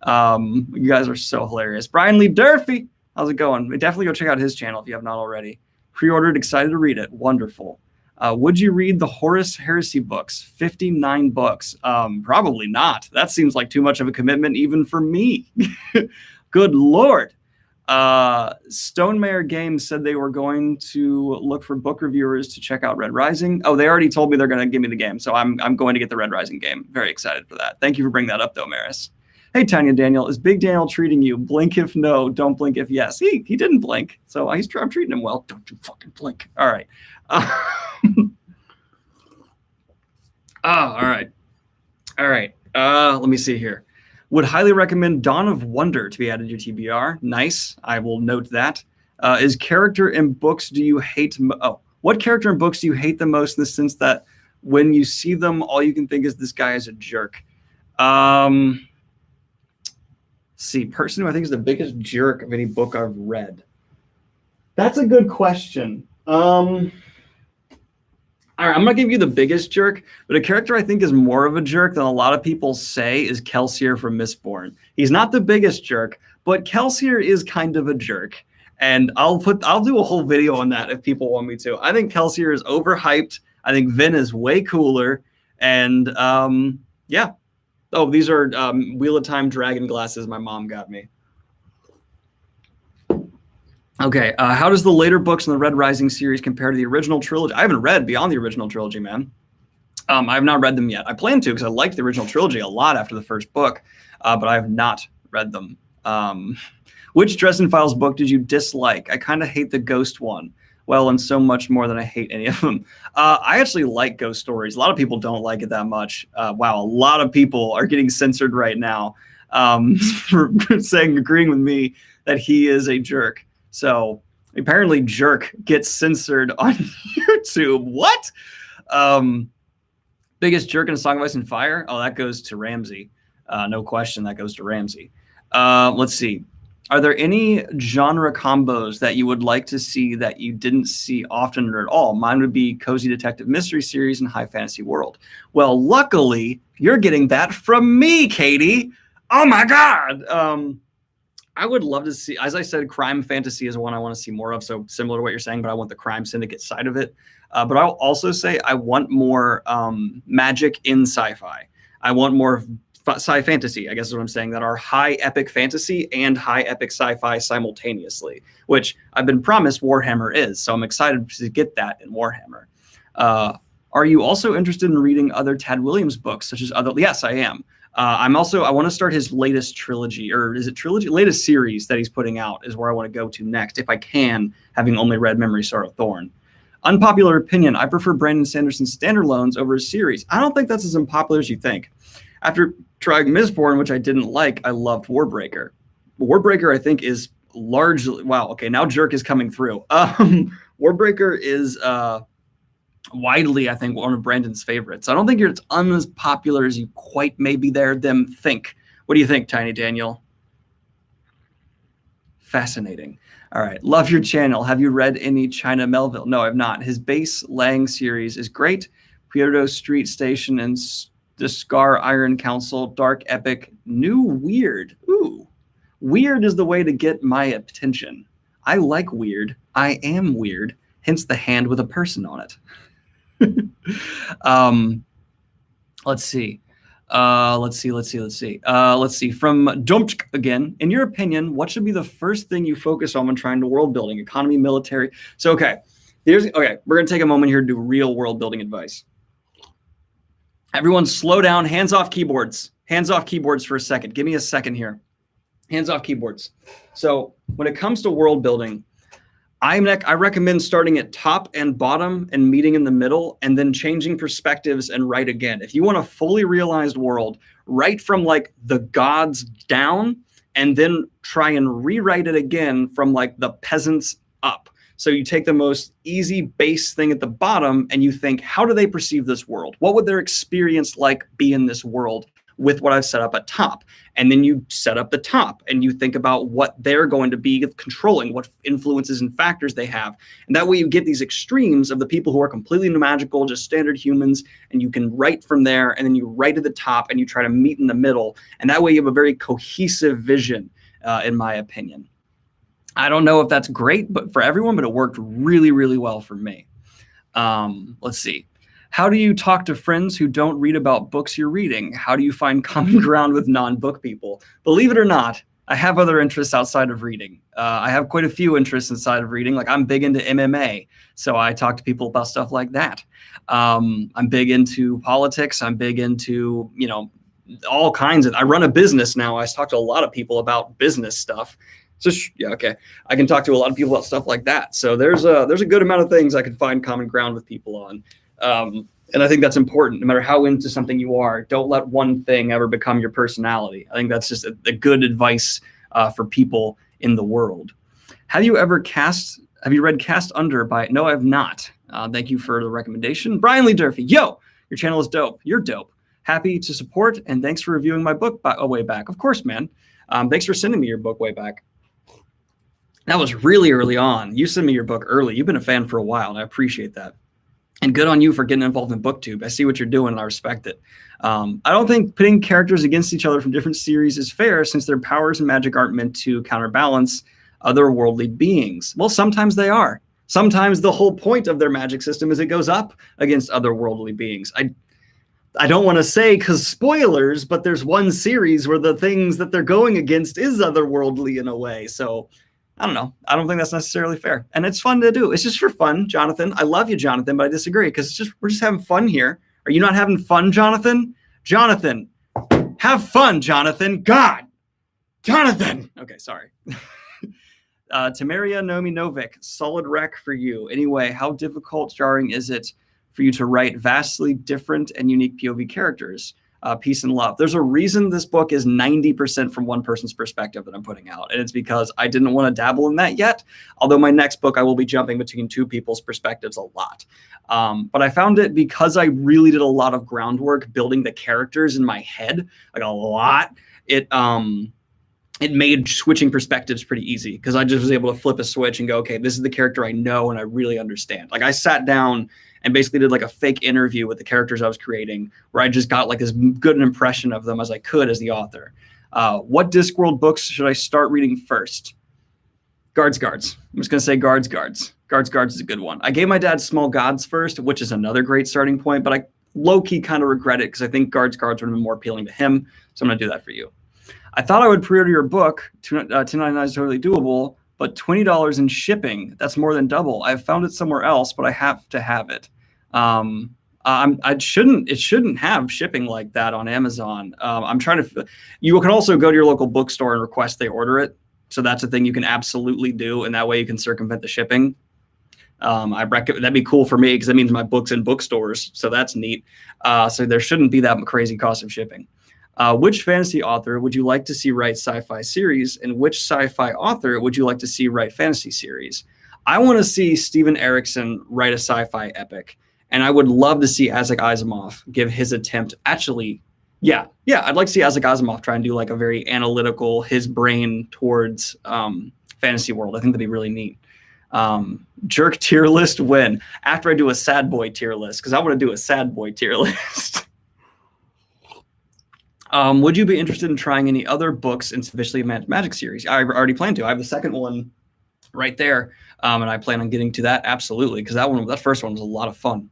You guys are so hilarious. Brian Lee Durfee, how's it going? Definitely go check out his channel if you have not already. Pre-ordered, excited to read it. Wonderful. Would you read the Horus Heresy books? 59 books. Probably not. That seems like too much of a commitment even for me. Good Lord. Stonemaier Games said they were going to look for book reviewers to check out Red Rising. Oh, they already told me they're going to give me the game, so I'm going to get the Red Rising game. Very excited for that. Thank you for bringing that up, though, Maris. Hey, Tanya Daniel, is Big Daniel treating you? Blink if no, don't blink if yes. He didn't blink, so I'm treating him well. Don't you fucking blink. All right. All right. Let me see here. Would highly recommend Dawn of Wonder to be added to your TBR. Nice. I will note that. Is character in books do you hate? What character in books do you hate the most in the sense that when you see them, all you can think is this guy is a jerk? See, person who I think is the biggest jerk of any book I've read. That's a good question. All right, I'm going to give you the biggest jerk, but a character I think is more of a jerk than a lot of people say is Kelsier from Mistborn. He's not the biggest jerk, but Kelsier is kind of a jerk. And I'll do a whole video on that if people want me to. I think Kelsier is overhyped. I think Vin is way cooler. And yeah. Oh, these are Wheel of Time dragon glasses my mom got me. Okay, how does the later books in the Red Rising series compare to the original trilogy? I haven't read beyond the original trilogy, man. I have not read them yet. I plan to because I liked the original trilogy a lot after the first book, but I have not read them. Which Dresden Files book did you dislike? I kind of hate the Ghost one. Well, and so much more than I hate any of them. I actually like Ghost Stories. A lot of people don't like it that much. Wow, a lot of people are getting censored right now for agreeing with me that he is a jerk. So apparently jerk gets censored on YouTube. What? Biggest jerk in A Song of Ice and Fire? Oh, that goes to Ramsey. No question, that goes to Ramsey. Let's see. Are there any genre combos that you would like to see that you didn't see often or at all? Mine would be Cozy Detective Mystery Series and High Fantasy World. Well, luckily, you're getting that from me, Katie. Oh, my God. I would love to see, as I said, crime fantasy is one I want to see more of. So similar to what you're saying, but I want the crime syndicate side of it. But I'll also say I want more magic in sci-fi. I want more sci fantasy, I guess is what I'm saying, that are high epic fantasy and high epic sci-fi simultaneously, which I've been promised Warhammer is. So I'm excited to get that in Warhammer. Are you also interested in reading other Tad Williams books, such as other? Yes, I am. I want to start his latest trilogy, or is it trilogy? Latest series that he's putting out is where I want to go to next, if I can, having only read Memory Star of Thorn. Unpopular opinion, I prefer Brandon Sanderson's standalones over his series. I don't think that's as unpopular as you think. After trying Mistborn, which I didn't like, I loved Warbreaker. Warbreaker, I think, is largely, wow, okay, now Jerk is coming through. Warbreaker is widely, I think, one of Brandon's favorites. I don't think it's as popular as you quite maybe them think. What do you think, Tiny Daniel? Fascinating. All right. Love your channel. Have you read any China Melville? No, I've not. His base Lang series is great. Pierdo Street Station and the Scar Iron Council, Dark Epic, New Weird. Ooh. Weird is the way to get my attention. I like weird. I am weird. Hence the hand with a person on it. Let's see. Let's see. From Dumpch again. In your opinion, what should be the first thing you focus on when trying to world building? Economy, military. So, okay. We're going to take a moment here to do real world building advice. Everyone slow down. Hands off keyboards. Hands off keyboards for a second. Give me a second here. Hands off keyboards. So when it comes to world building, I recommend starting at top and bottom and meeting in the middle and then changing perspectives and write again. If you want a fully realized world, write from like the gods down and then try and rewrite it again from like the peasants up. So you take the most easy base thing at the bottom and you think, how do they perceive this world? What would their experience like be in this world with what I've set up at top? And then you set up the top and you think about what they're going to be controlling, what influences and factors they have. And that way you get these extremes of the people who are completely magical, just standard humans, and you can write from there, and then you write at the top and you try to meet in the middle. And that way you have a very cohesive vision, in my opinion. I don't know if that's great but for everyone, but it worked really, really well for me. Let's see. How do you talk to friends who don't read about books you're reading? How do you find common ground with non-book people? Believe it or not, I have other interests outside of reading. I have quite a few interests inside of reading. Like I'm big into MMA, so I talk to people about stuff like that. I'm big into politics. I'm big into, all kinds of, I run a business now. I talk to a lot of people about business stuff. So yeah, okay. I can talk to a lot of people about stuff like that. So there's a good amount of things I can find common ground with people on. And I think that's important. No matter how into something you are, don't let one thing ever become your personality. I think that's just a good advice for people in the world. Have you read Cast Under by? No, I have not. Thank you for the recommendation. Brian Lee Durfee. Yo, your channel is dope. You're dope. Happy to support, and thanks for reviewing my book way back. Of course, man. Thanks for sending me your book way back. That was really early on. You sent me your book early. You've been a fan for a while, and I appreciate that. And good on you for getting involved in BookTube. I see what you're doing, and I respect it. I don't think pitting characters against each other from different series is fair, since their powers and magic aren't meant to counterbalance otherworldly beings. Well, sometimes they are. Sometimes the whole point of their magic system is it goes up against otherworldly beings. I don't want to say because spoilers, but there's one series where the things that they're going against is otherworldly in a way. So I don't know. I don't think that's necessarily fair. And it's fun to do. It's just for fun, Jonathan. I love you, Jonathan, but I disagree because we're just having fun here. Are you not having fun, Jonathan? Jonathan, have fun, Jonathan. God, Jonathan. Okay, sorry. Tamaria Nomi Novik, solid rec for you. Anyway, how difficult, jarring is it for you to write vastly different and unique POV characters? Peace and love. There's a reason this book is 90% from one person's perspective that I'm putting out, and it's because I didn't want to dabble in that yet. Although my next book, I will be jumping between two people's perspectives a lot. But I found it because I really did a lot of groundwork building the characters in my head, like a lot. It made switching perspectives pretty easy because I just was able to flip a switch and go, okay, this is the character I know and I really understand. Like I sat down and basically did like a fake interview with the characters I was creating where I just got like as good an impression of them as I could as the author. What Discworld books should I start reading first? Guards. I'm just going to say Guards. Guards is a good one. I gave my dad Small Gods first, which is another great starting point, but I low-key kind of regret it because I think Guards would have been more appealing to him. So I'm going to do that for you. I thought I would pre-order your book. $10.99 is totally doable, but $20 in shipping, that's more than double. I've found it somewhere else, but I have to have it. It shouldn't have shipping like that on Amazon. You can also go to your local bookstore and request they order it. So that's a thing you can absolutely do. And that way you can circumvent the shipping. I recommend that'd be cool for me because that means my book's in bookstores. So that's neat. So there shouldn't be that crazy cost of shipping. Which fantasy author would you like to see write sci-fi series, and which sci-fi author would you like to see write fantasy series? I want to see Steven Erikson write a sci-fi epic, and I would love to see Isaac Asimov give his attempt. Actually, yeah, I'd like to see Isaac Asimov try and do like a very analytical, his brain towards fantasy world. I think that'd be really neat. Jerk tier list when? After I do a sad boy tier list, because I want to do a sad boy tier list. Would you be interested in trying any other books in Sufficiently Advanced Magic series? I already plan to. I have the second one right there, and I plan on getting to that absolutely because that first one was a lot of fun.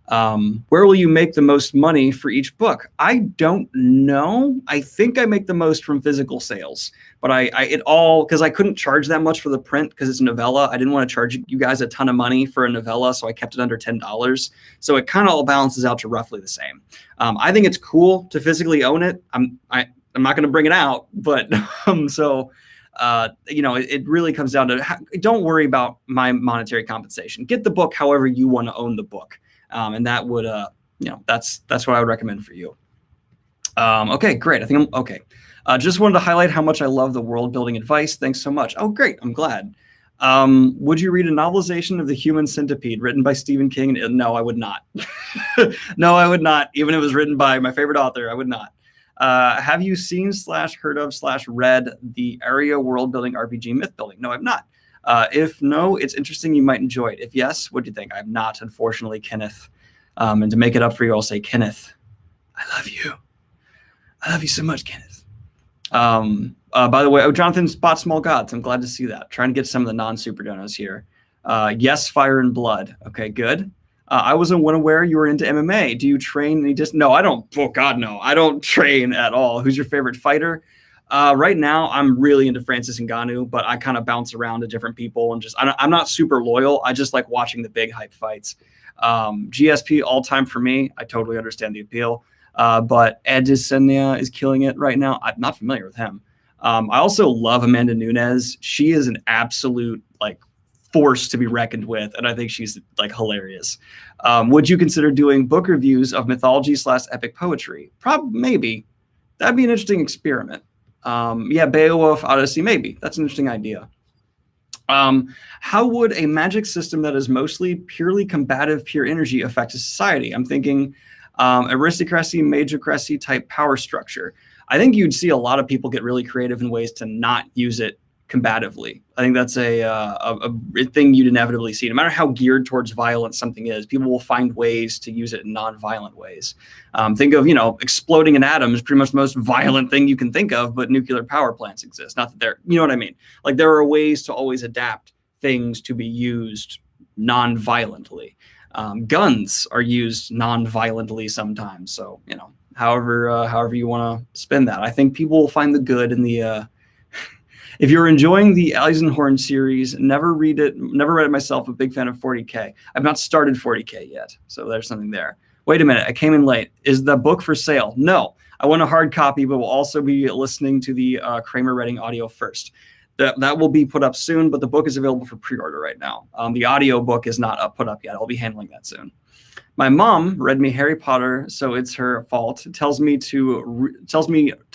Where will you make the most money for each book? I don't know. I think I make the most from physical sales, but because I couldn't charge that much for the print because it's a novella. I didn't want to charge you guys a ton of money for a novella, so I kept it under $10. So it kind of all balances out to roughly the same. I think it's cool to physically own it. I'm not going to bring it out, but it really comes down to don't worry about my monetary compensation. Get the book however you want to own the book. And that would, that's what I would recommend for you. Okay, great. I think I'm okay. Just wanted to highlight how much I love the world building advice. Thanks so much. Oh, great. I'm glad. Would you read a novelization of The Human Centipede written by Stephen King? No, I would not. No, I would not. Even if it was written by my favorite author, I would not. Have you seen / heard of / read the Aria world building RPG myth building? No, I've not. If no, it's interesting. You might enjoy it. If yes, what do you think? I've not, unfortunately, Kenneth. And to make it up for you, I'll say, Kenneth, I love you. I love you so much, Kenneth. By the way, Jonathan Spot Small Gods. I'm glad to see that. Trying to get some of the non-super donos here. Yes, Fire and Blood. Okay, good. I wasn't unaware you were into MMA. Do you train? No, I don't. Oh God, no. I don't train at all. Who's your favorite fighter? Right now, I'm really into Francis Ngannou, but I kind of bounce around to different people and I'm not super loyal. I just like watching the big hype fights. GSP all time for me. I totally understand the appeal. But Adesanya is killing it right now. I'm not familiar with him. I also love Amanda Nunes. She is an absolute like force to be reckoned with, and I think she's like hilarious. Would you consider doing book reviews of mythology / epic poetry? Maybe. That'd be an interesting experiment. Yeah, Beowulf, Odyssey, maybe. That's an interesting idea. How would a magic system that is mostly purely combative, pure energy affect a society? I'm thinking aristocracy, magocracy type power structure. I think you'd see a lot of people get really creative in ways to not use it combatively. I think that's a thing you'd inevitably see. No matter how geared towards violence something is, people will find ways to use it in non-violent ways. Think of, exploding an atom is pretty much the most violent thing you can think of, but nuclear power plants exist. Not that they're, you know what I mean? Like there are ways to always adapt things to be used non-violently. Guns are used non-violently sometimes. So, however you want to spin that. I think people will find the good in the if you're enjoying the Eisenhorn series, never read it myself, a big fan of 40K. I've not started 40K yet, so there's something there. Wait a minute, I came in late. Is the book for sale? No, I want a hard copy, but we'll also be listening to the Kramer Reading audio first. That will be put up soon, but the book is available for pre-order right now. The audio book is not put up yet. I'll be handling that soon. My mom read me Harry Potter, so it's her fault. Tells me to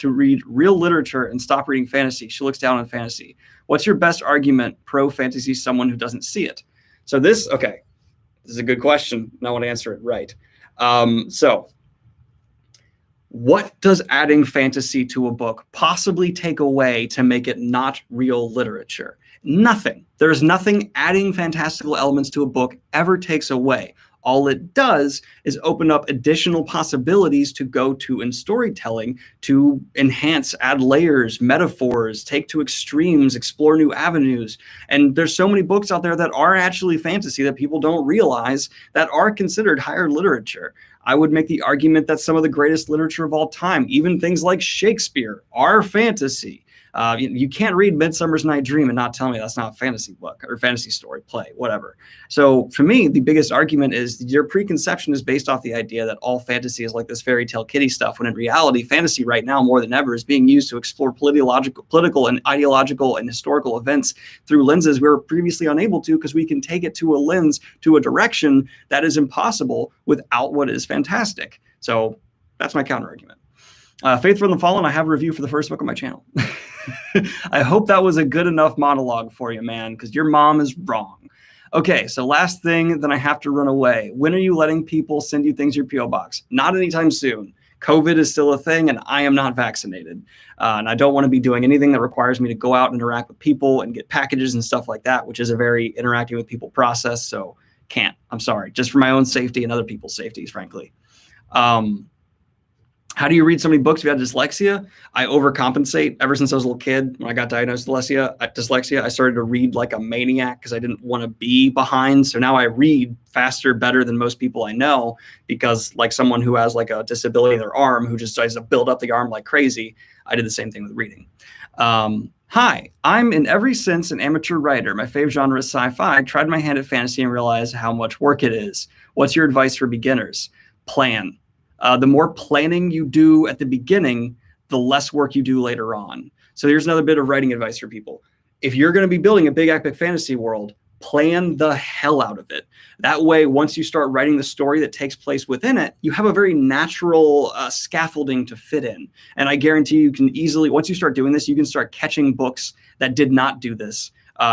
read real literature and stop reading fantasy. She looks down on fantasy. What's your best argument pro fantasy? Someone who doesn't see it. So this is a good question, and I want to answer it right. So what does adding fantasy to a book possibly take away to make it not real literature? Nothing. There's nothing adding fantastical elements to a book ever takes away. All it does is open up additional possibilities to go to in storytelling to enhance, add layers, metaphors, take to extremes, explore new avenues. And there's so many books out there that are actually fantasy that people don't realize that are considered higher literature. I would make the argument that some of the greatest literature of all time, even things like Shakespeare, are fantasy. You can't read Midsummer's Night Dream and not tell me that's not a fantasy book or fantasy story, play, whatever. So for me, the biggest argument is your preconception is based off the idea that all fantasy is like this fairy tale kiddie stuff, when in reality, fantasy right now more than ever is being used to explore political and ideological and historical events through lenses we were previously unable to, because we can take it to a lens, to a direction that is impossible without what is fantastic. So that's my counter argument. Faith from the Fallen, I have a review for the first book on my channel. I hope that was a good enough monologue for you, man, because your mom is wrong. Okay, so last thing, then I have to run away. When are you letting people send you things in your P.O. box? Not anytime soon. COVID is still a thing, and I am not vaccinated. And I don't want to be doing anything that requires me to go out and interact with people and get packages and stuff like that, which is a very interacting with people process. So can't. I'm sorry. Just for my own safety and other people's safeties, frankly. How do you read so many books if you have dyslexia? I overcompensate. Ever since I was a little kid, when I got diagnosed with dyslexia, I started to read like a maniac because I didn't want to be behind. So now I read faster, better than most people I know, because like someone who has like a disability in their arm who just tries to build up the arm like crazy, I did the same thing with reading. Hi, I'm in every sense an amateur writer. My favorite genre is sci-fi. I tried my hand at fantasy and realized how much work it is. What's your advice for beginners? Plan. The more planning you do at the beginning, the less work you do later on. So here's another bit of writing advice for people. If you're going to be building a big epic fantasy world, plan the hell out of it. That way, once you start writing the story that takes place within it, you have a very natural scaffolding to fit in. And I guarantee you can easily, once you start doing this, you can start catching books that did not do this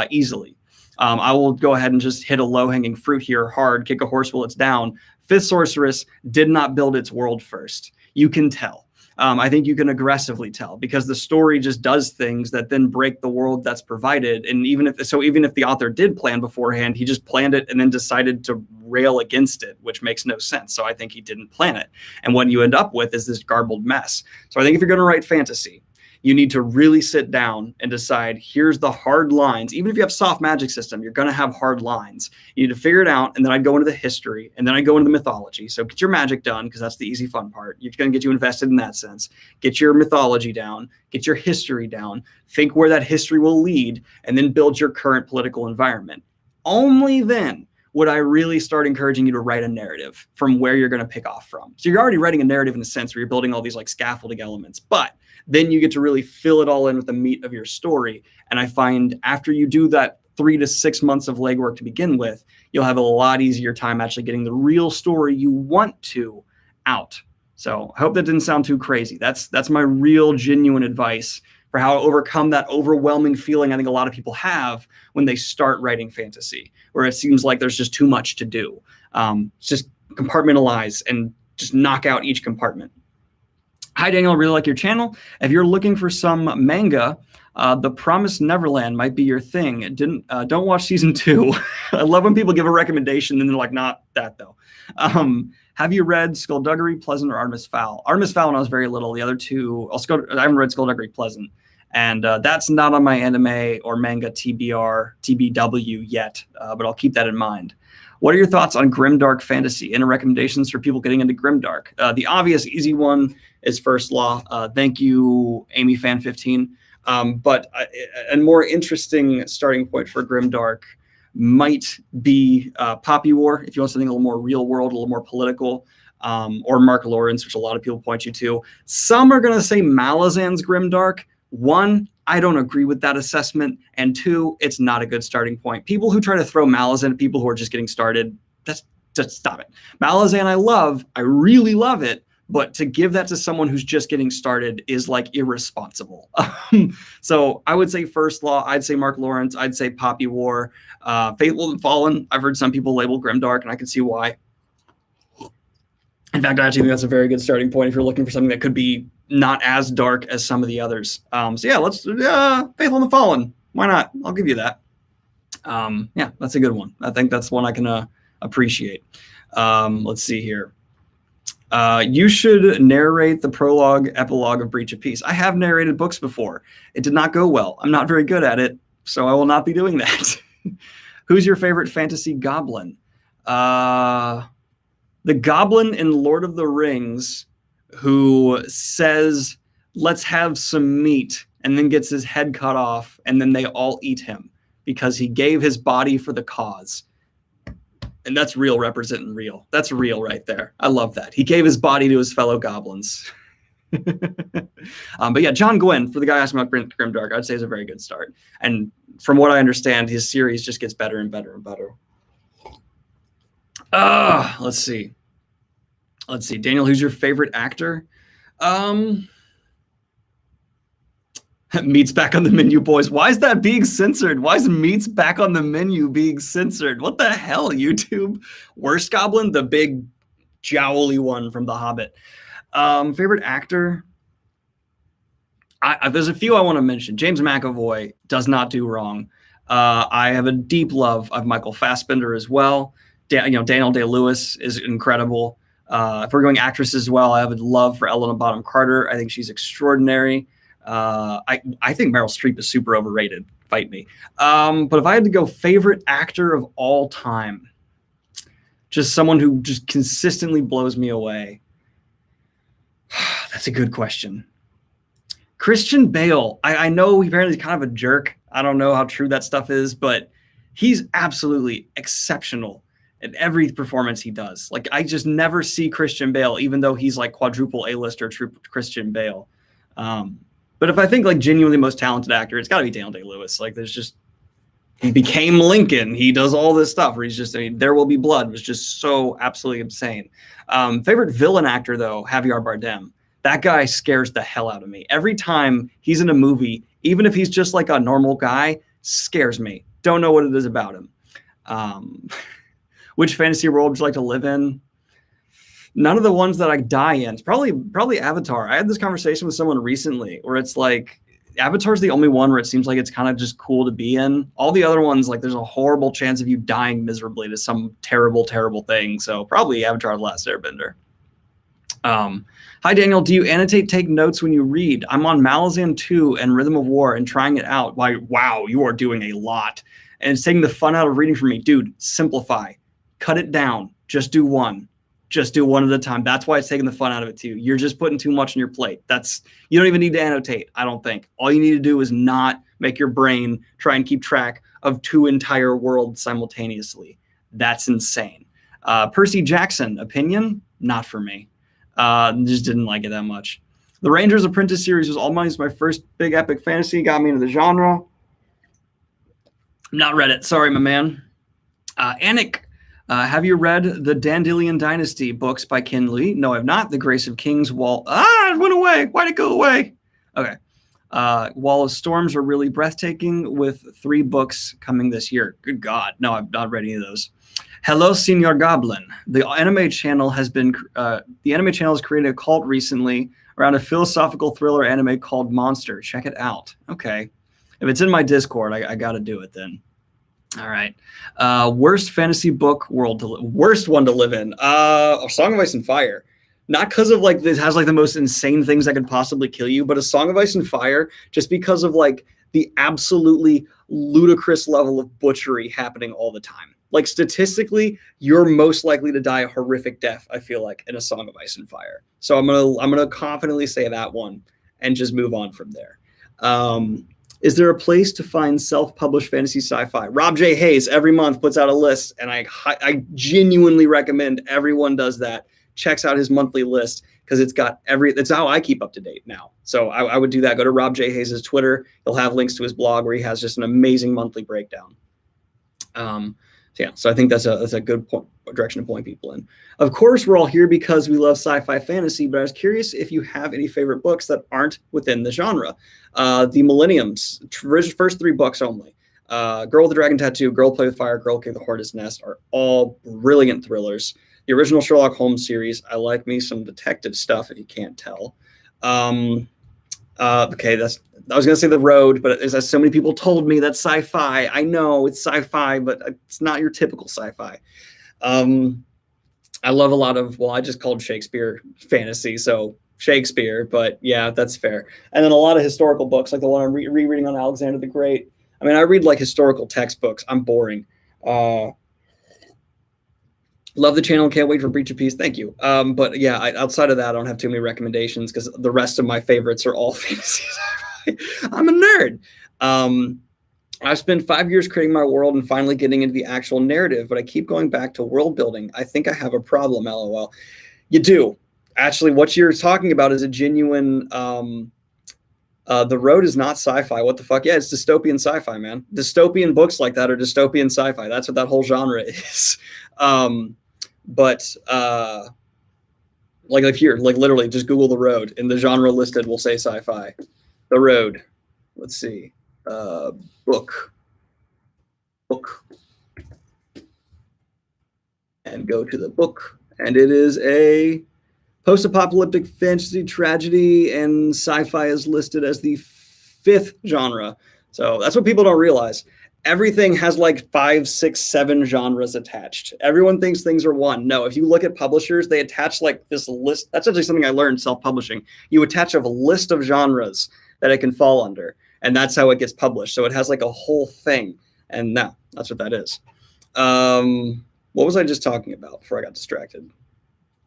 easily. I will go ahead and just hit a low-hanging fruit here hard, kick a horse while it's down. Fifth Sorceress did not build its world first. You can tell. I think you can aggressively tell because the story just does things that then break the world that's provided. And even if the author did plan beforehand, he just planned it and then decided to rail against it, which makes no sense. So I think he didn't plan it. And what you end up with is this garbled mess. So I think if you're going to write fantasy, you need to really sit down and decide, here's the hard lines. Even if you have soft magic system, you're going to have hard lines. You need to figure it out. And then I'd go into the history and then I'd go into the mythology. So get your magic done because that's the easy fun part. You're going to get you invested in that sense. Get your mythology down, get your history down, think where that history will lead, and then build your current political environment. Only then would I really start encouraging you to write a narrative from where you're going to pick off from. So you're already writing a narrative in a sense where you're building all these like scaffolding elements, but then you get to really fill it all in with the meat of your story. And I find after you do that 3 to 6 months of legwork to begin with, you'll have a lot easier time actually getting the real story you want to out. So I hope that didn't sound too crazy. That's my real genuine advice for how to overcome that overwhelming feeling I think a lot of people have when they start writing fantasy, where it seems like there's just too much to do. Just compartmentalize and just knock out each compartment. Hi, Daniel. I really like your channel. If you're looking for some manga, The Promised Neverland might be your thing. Don't watch season 2. I love when people give a recommendation and they're like, not that though. Have you read Skullduggery, Pleasant, or Artemis Fowl? Artemis Fowl when I was very little. The other two, I haven't read Skullduggery, Pleasant. And that's not on my anime or manga TBW yet, but I'll keep that in mind. What are your thoughts on grimdark fantasy? Any recommendations for people getting into grimdark? The obvious easy one is First Law. Thank you, Amy Fan 15. But a more interesting starting point for grimdark might be Poppy War, if you want something a little more real world, a little more political, or Mark Lawrence, which a lot of people point you to. Some are going to say Malazan's grimdark. One, I don't agree with that assessment. And two, it's not a good starting point. People who try to throw Malazan at people who are just getting started, just stop it. Malazan I really love it. But to give that to someone who's just getting started is like irresponsible. So I would say First Law. I'd say Mark Lawrence. I'd say Poppy War. Faithful and Fallen. I've heard some people label grimdark, and I can see why. In fact, I actually think that's a very good starting point if you're looking for something that could be not as dark as some of the others. So yeah, let's Faithful and the Fallen. Why not? I'll give you that. Yeah, that's a good one. I think that's one I can appreciate. Let's see here. You should narrate the prologue, epilogue of Breach of Peace. I have narrated books before. It did not go well. I'm not very good at it, so I will not be doing that. Who's your favorite fantasy goblin? The goblin in Lord of the Rings who says, let's have some meat, and then gets his head cut off, and then they all eat him because he gave his body for the cause. And that's real representing real. That's real right there. I love that. He gave his body to his fellow goblins. But yeah, John Gwynn, for the guy asking about grimdark, I'd say is a very good start. And from what I understand, his series just gets better and better and better. Let's see. Daniel, who's your favorite actor? Meat's back on the menu, boys. Why is that being censored? Why is meat's back on the menu being censored? What the hell, YouTube? Worst goblin? The big jowly one from The Hobbit. Favorite actor? There's a few I want to mention. James McAvoy does not do wrong. I have a deep love of Michael Fassbender as well. Daniel Day-Lewis is incredible. If we're going actresses as well, I have a love for Helena Bonham Carter. I think she's extraordinary. I think Meryl Streep is super overrated. Fight me. But if I had to go favorite actor of all time, just someone who just consistently blows me away. That's a good question. Christian Bale. I know he apparently is kind of a jerk. I don't know how true that stuff is, but he's absolutely exceptional in every performance he does. Like, I just never see Christian Bale, even though he's like quadruple A-lister Christian Bale. But if I think like genuinely most talented actor, it's got to be Daniel Day-Lewis. Like, he became Lincoln. He does all this stuff where he's just, There Will Be Blood was just so absolutely insane. Favorite villain actor though, Javier Bardem. That guy scares the hell out of me. Every time he's in a movie, even if he's just like a normal guy, scares me. don't know what it is about him. Which fantasy world would you like to live in? None of the ones that I die in. It's probably Avatar. I had this conversation with someone recently where it's like Avatar's the only one where it seems like it's kind of just cool to be in. All the other ones, like there's a horrible chance of you dying miserably to some terrible, terrible thing. So probably Avatar: The Last Airbender. Hi, Daniel. Do you annotate, take notes when you read? I'm on Malazan 2 and Rhythm of War and trying it out. Like, wow, you are doing a lot. And it's taking the fun out of reading for me. Dude, simplify. Cut it down. Just do one. Just do one at a time. That's why it's taking the fun out of it too. You're just putting too much on your plate. You don't even need to annotate, I don't think. All you need to do is not make your brain try and keep track of 2 entire worlds simultaneously. That's insane. Percy Jackson, opinion? Not for me. Just didn't like it that much. The Rangers Apprentice series was almost my first big epic fantasy. Got me into the genre. Not read it. Sorry, my man. Anik, have you read the Dandelion Dynasty books by Ken Lee? No, I've not. The Grace of Kings, Wall. It went away. Why'd it go away? Okay. Wall of Storms are really breathtaking with 3 books coming this year. Good God. No, I've not read any of those. Hello, Senor Goblin. The anime channel has created a cult recently around a philosophical thriller anime called Monster. Check it out. Okay. If it's in my Discord, I got to do it then. All right. Worst fantasy book world worst one to live in. A Song of Ice and Fire. Not because of like this has like the most insane things that could possibly kill you, but A Song of Ice and Fire just because of like the absolutely ludicrous level of butchery happening all the time. Like statistically, you're most likely to die a horrific death, I feel like, in A Song of Ice and Fire. So I'm gonna confidently say that one and just move on from there. Is there a place to find self-published fantasy sci-fi? Rob J. Hayes every month puts out a list, and I genuinely recommend everyone does that. Checks out his monthly list because it's how I keep up to date now. So I would do that. Go to Rob J. Hayes' Twitter. He'll have links to his blog where he has just an amazing monthly breakdown. So I think that's a good direction to point people in. Of course, we're all here because we love sci-fi fantasy, but I was curious if you have any favorite books that aren't within the genre. The Millenniums, first 3 books only. Girl with the Dragon Tattoo, Girl Play with Fire, Girl Kick the Hornet's Nest are all brilliant thrillers. The original Sherlock Holmes series, I like me some detective stuff, if you can't tell. Okay, I was going to say The Road, but as so many people told me, that's sci-fi. I know it's sci-fi, but it's not your typical sci-fi. I love a lot of, I just called Shakespeare fantasy, so Shakespeare, but yeah, that's fair. And then a lot of historical books, like the one I'm rereading on Alexander the Great. I mean, I read like historical textbooks. I'm boring. Love the channel. Can't wait for Breach of Peace. Thank you. But yeah, outside of that, I don't have too many recommendations because the rest of my favorites are all fantasy. I'm a nerd. I've spent 5 years creating my world and finally getting into the actual narrative, but I keep going back to world building. I think I have a problem, LOL. You do. Actually, what you're talking about is a genuine... The Road is not sci-fi. What the fuck? Yeah, it's dystopian sci-fi, man. Dystopian books like that are dystopian sci-fi. That's what that whole genre is. Like here, like literally just Google The Road and the genre listed will say sci-fi. The Road. Let's see. Book. And go to the book. And it is a post-apocalyptic fantasy tragedy, and sci-fi is listed as the 5th genre. So that's what people don't realize. Everything has like 5, 6, 7 genres attached. Everyone thinks things are one. No, if you look at publishers, they attach like this list. That's actually something I learned self-publishing. You attach a list of genres that it can fall under, and that's how it gets published. So it has like a whole thing, and now that's what that is. What was I just talking about before I got distracted?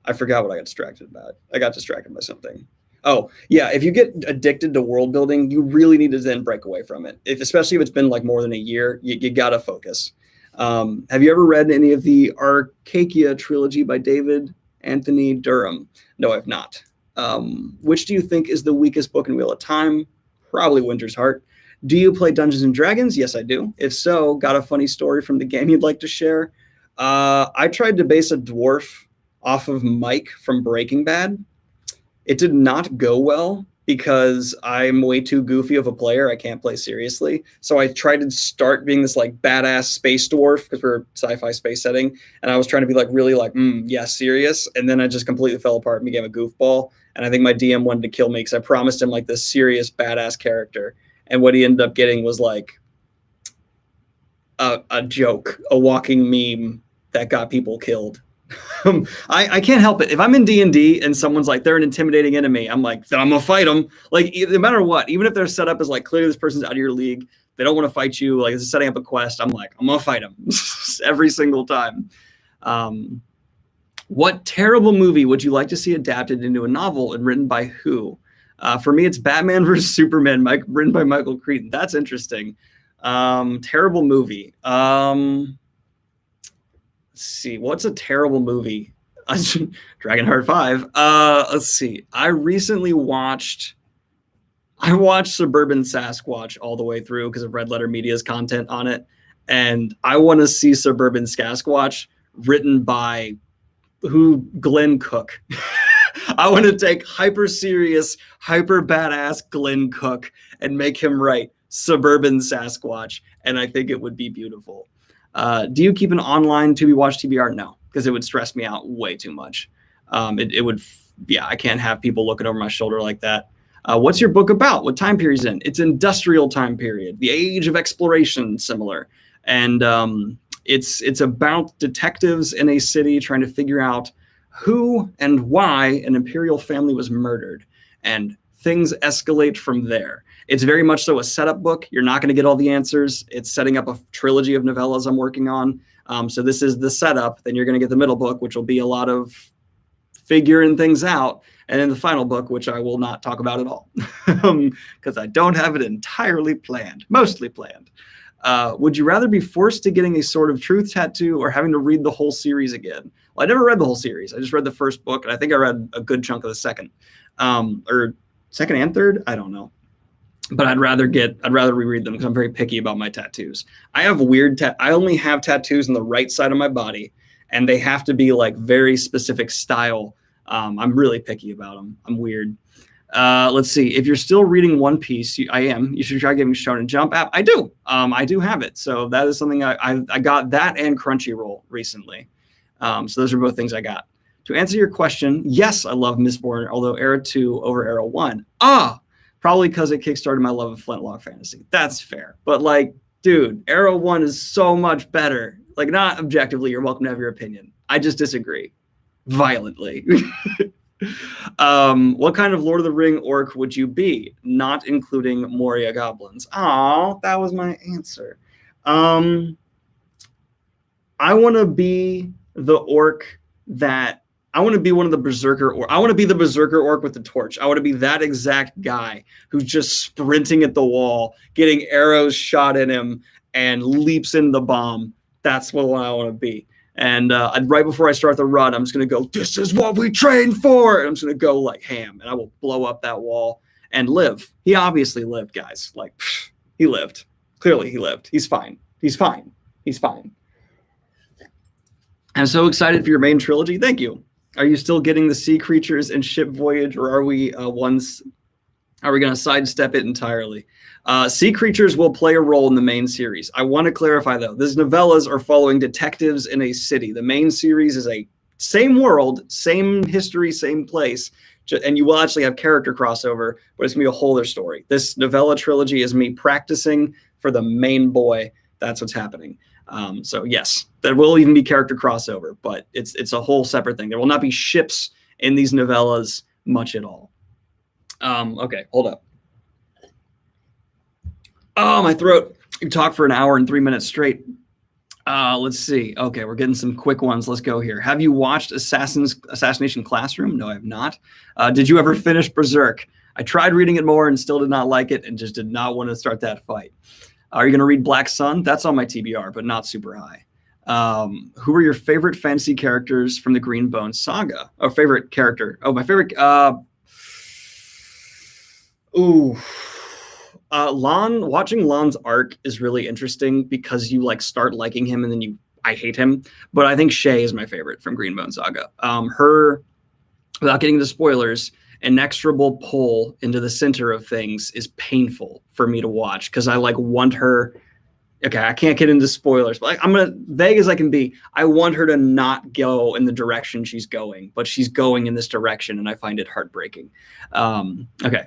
I forgot what I got distracted about. I got distracted by something. Oh, yeah. If you get addicted to world building, you really need to then break away from it. Especially if it's been like more than a year, you got to focus. Have you ever read any of the Arcadia trilogy by David Anthony Durham? No, I've not. Which do you think is the weakest book in Wheel of Time? Probably Winter's Heart. Do you play Dungeons and Dragons? Yes, I do. If so, got a funny story from the game you'd like to share? I tried to base a dwarf off of Mike from Breaking Bad. It did not go well because I'm way too goofy of a player. I can't play seriously. So I tried to start being this like badass space dwarf because we're sci-fi space setting. And I was trying to be like really like, yeah, serious. And then I just completely fell apart and became a goofball. And I think my DM wanted to kill me because I promised him like this serious badass character. And what he ended up getting was like a joke, a walking meme that got people killed. I can't help it. If I'm in D&D and someone's like, they're an intimidating enemy, I'm like, then I'm gonna fight them. Like, no matter what, even if they're set up as like, clearly this person's out of your league, they don't want to fight you, like it's setting up a quest, I'm like, I'm gonna fight them every single time. What terrible movie would you like to see adapted into a novel and written by who? For me, it's Batman vs. Superman, written by Michael Crichton. That's interesting. Terrible movie. Let's see. What's a terrible movie? Dragonheart 5. Let's see. I recently watched Suburban Sasquatch all the way through because of Red Letter Media's content on it. And I want to see Suburban Sasquatch written by Glenn Cook. I want to take hyper serious, hyper badass Glenn Cook and make him write Suburban Sasquatch, and I think it would be beautiful. Do you keep an online To Be Watched TBR? No, because it would stress me out way too much. It would, yeah, I can't have people looking over my shoulder like that. What's your book about? What time period is in? It's industrial time period, the age of exploration, similar. And it's about detectives in a city trying to figure out who and why an imperial family was murdered, and things escalate from there. It's very much so a setup book. You're not going to get all the answers. It's setting up a trilogy of novellas I'm working on. So this is the setup. Then you're going to get the middle book, which will be a lot of figuring things out. And then the final book, which I will not talk about at all because I don't have it entirely planned, mostly planned. Would you rather be forced to getting a Sword of Truth tattoo or having to read the whole series again? Well, I never read the whole series. I just read the first book, and I think I read a good chunk of the second, or second and third. I don't know, but I'd rather reread them because I'm very picky about my tattoos. I have I only have tattoos on the right side of my body, and they have to be like very specific style. I'm really picky about them. I'm weird. Let's see. If you're still reading One Piece, I am. You should try getting Shonen Jump app. I do. I do have it. So that is something I got that and Crunchyroll recently. So those are both things I got. To answer your question, yes, I love Mistborn, although Era 2 over Era 1. Probably because it kickstarted my love of Flintlock Fantasy. That's fair. But like, dude, Era 1 is so much better. Like, not objectively, you're welcome to have your opinion. I just disagree violently. What kind of Lord of the Ring orc would you be? Not including Moria goblins. Oh, that was my answer. I want to be the orc that I want to be one of the berserker, or I want to be the berserker orc with the torch. I want to be that exact guy who's just sprinting at the wall, getting arrows shot at him, and leaps in the bomb. That's what I want to be. And right before I start the run, I'm just going to go, this is what we trained for. And I'm just going to go like ham, and I will blow up that wall and live. He obviously lived, guys. Like, he lived. Clearly he lived. He's fine. He's fine. He's fine. I'm so excited for your main trilogy. Thank you. Are you still getting the sea creatures and ship voyage, or are we going to sidestep it entirely? Sea creatures will play a role in the main series. I want to clarify, though, these novellas are following detectives in a city. The main series is a same world, same history, same place, and you will actually have character crossover, but it's going to be a whole other story. This novella trilogy is me practicing for the main boy. That's what's happening. So yes, there will even be character crossover, but it's a whole separate thing. There will not be ships in these novellas much at all. Okay, hold up. Oh, my throat. You talk for an hour and 3 minutes straight. Let's see. Okay, we're getting some quick ones. Let's go here. Have you watched Assassination Classroom? No, I have not. Did you ever finish Berserk? I tried reading it more and still did not like it and just did not want to start that fight. Are you going to read Black Sun? That's on my TBR, but not super high. Who are your favorite fantasy characters from the Green Bones saga? Oh, favorite character. Oh, my favorite. Watching Lan's arc is really interesting because you like start liking him and then I hate him. But I think Shay is my favorite from Green Bone Saga. Her, without getting into spoilers, inexorable pull into the center of things is painful for me to watch because I like want her. Okay, I can't get into spoilers, but like, I'm gonna vague as I can be. I want her to not go in the direction she's going, but she's going in this direction, and I find it heartbreaking. Okay,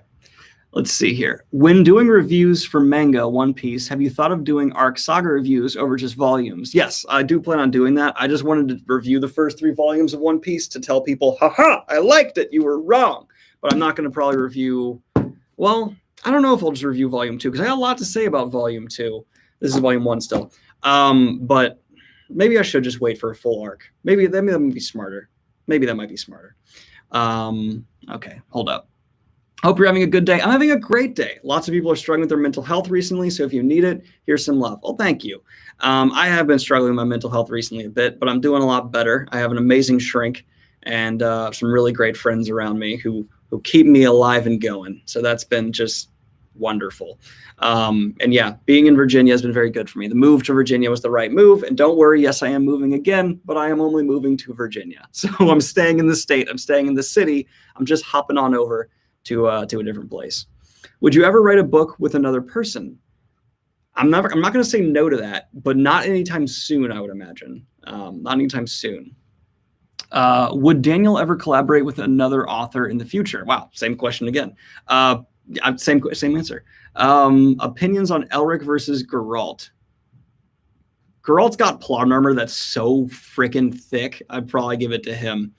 let's see here. When doing reviews for manga, One Piece, have you thought of doing arc saga reviews over just volumes? Yes, I do plan on doing that. I just wanted to review the first 3 volumes of One Piece to tell people, haha, I liked it, you were wrong. But I'm not going to probably review, well, I don't know if I'll just review volume 2, because I got a lot to say about volume 2. This is volume 1 still. But maybe I should just wait for a full arc. Maybe that might be smarter. Maybe that might be smarter. Okay, hold up. Hope you're having a good day. I'm having a great day. Lots of people are struggling with their mental health recently, so if you need it, here's some love. Well, thank you. I have been struggling with my mental health recently a bit, but I'm doing a lot better. I have an amazing shrink and some really great friends around me who keep me alive and going. So that's been just wonderful. And yeah, being in Virginia has been very good for me. The move to Virginia was the right move. And don't worry, yes, I am moving again, but I am only moving to Virginia. So I'm staying in the state. I'm staying in the city. I'm just hopping on over to a different place. Would you ever write a book with another person? I'm not going to say no to that, but not anytime soon, I would imagine. Not anytime soon. Would Daniel ever collaborate with another author in the future? Wow, same question again. Same answer. Opinions on Elric versus Geralt. Geralt's got plot armor that's so freaking thick. I'd probably give it to him.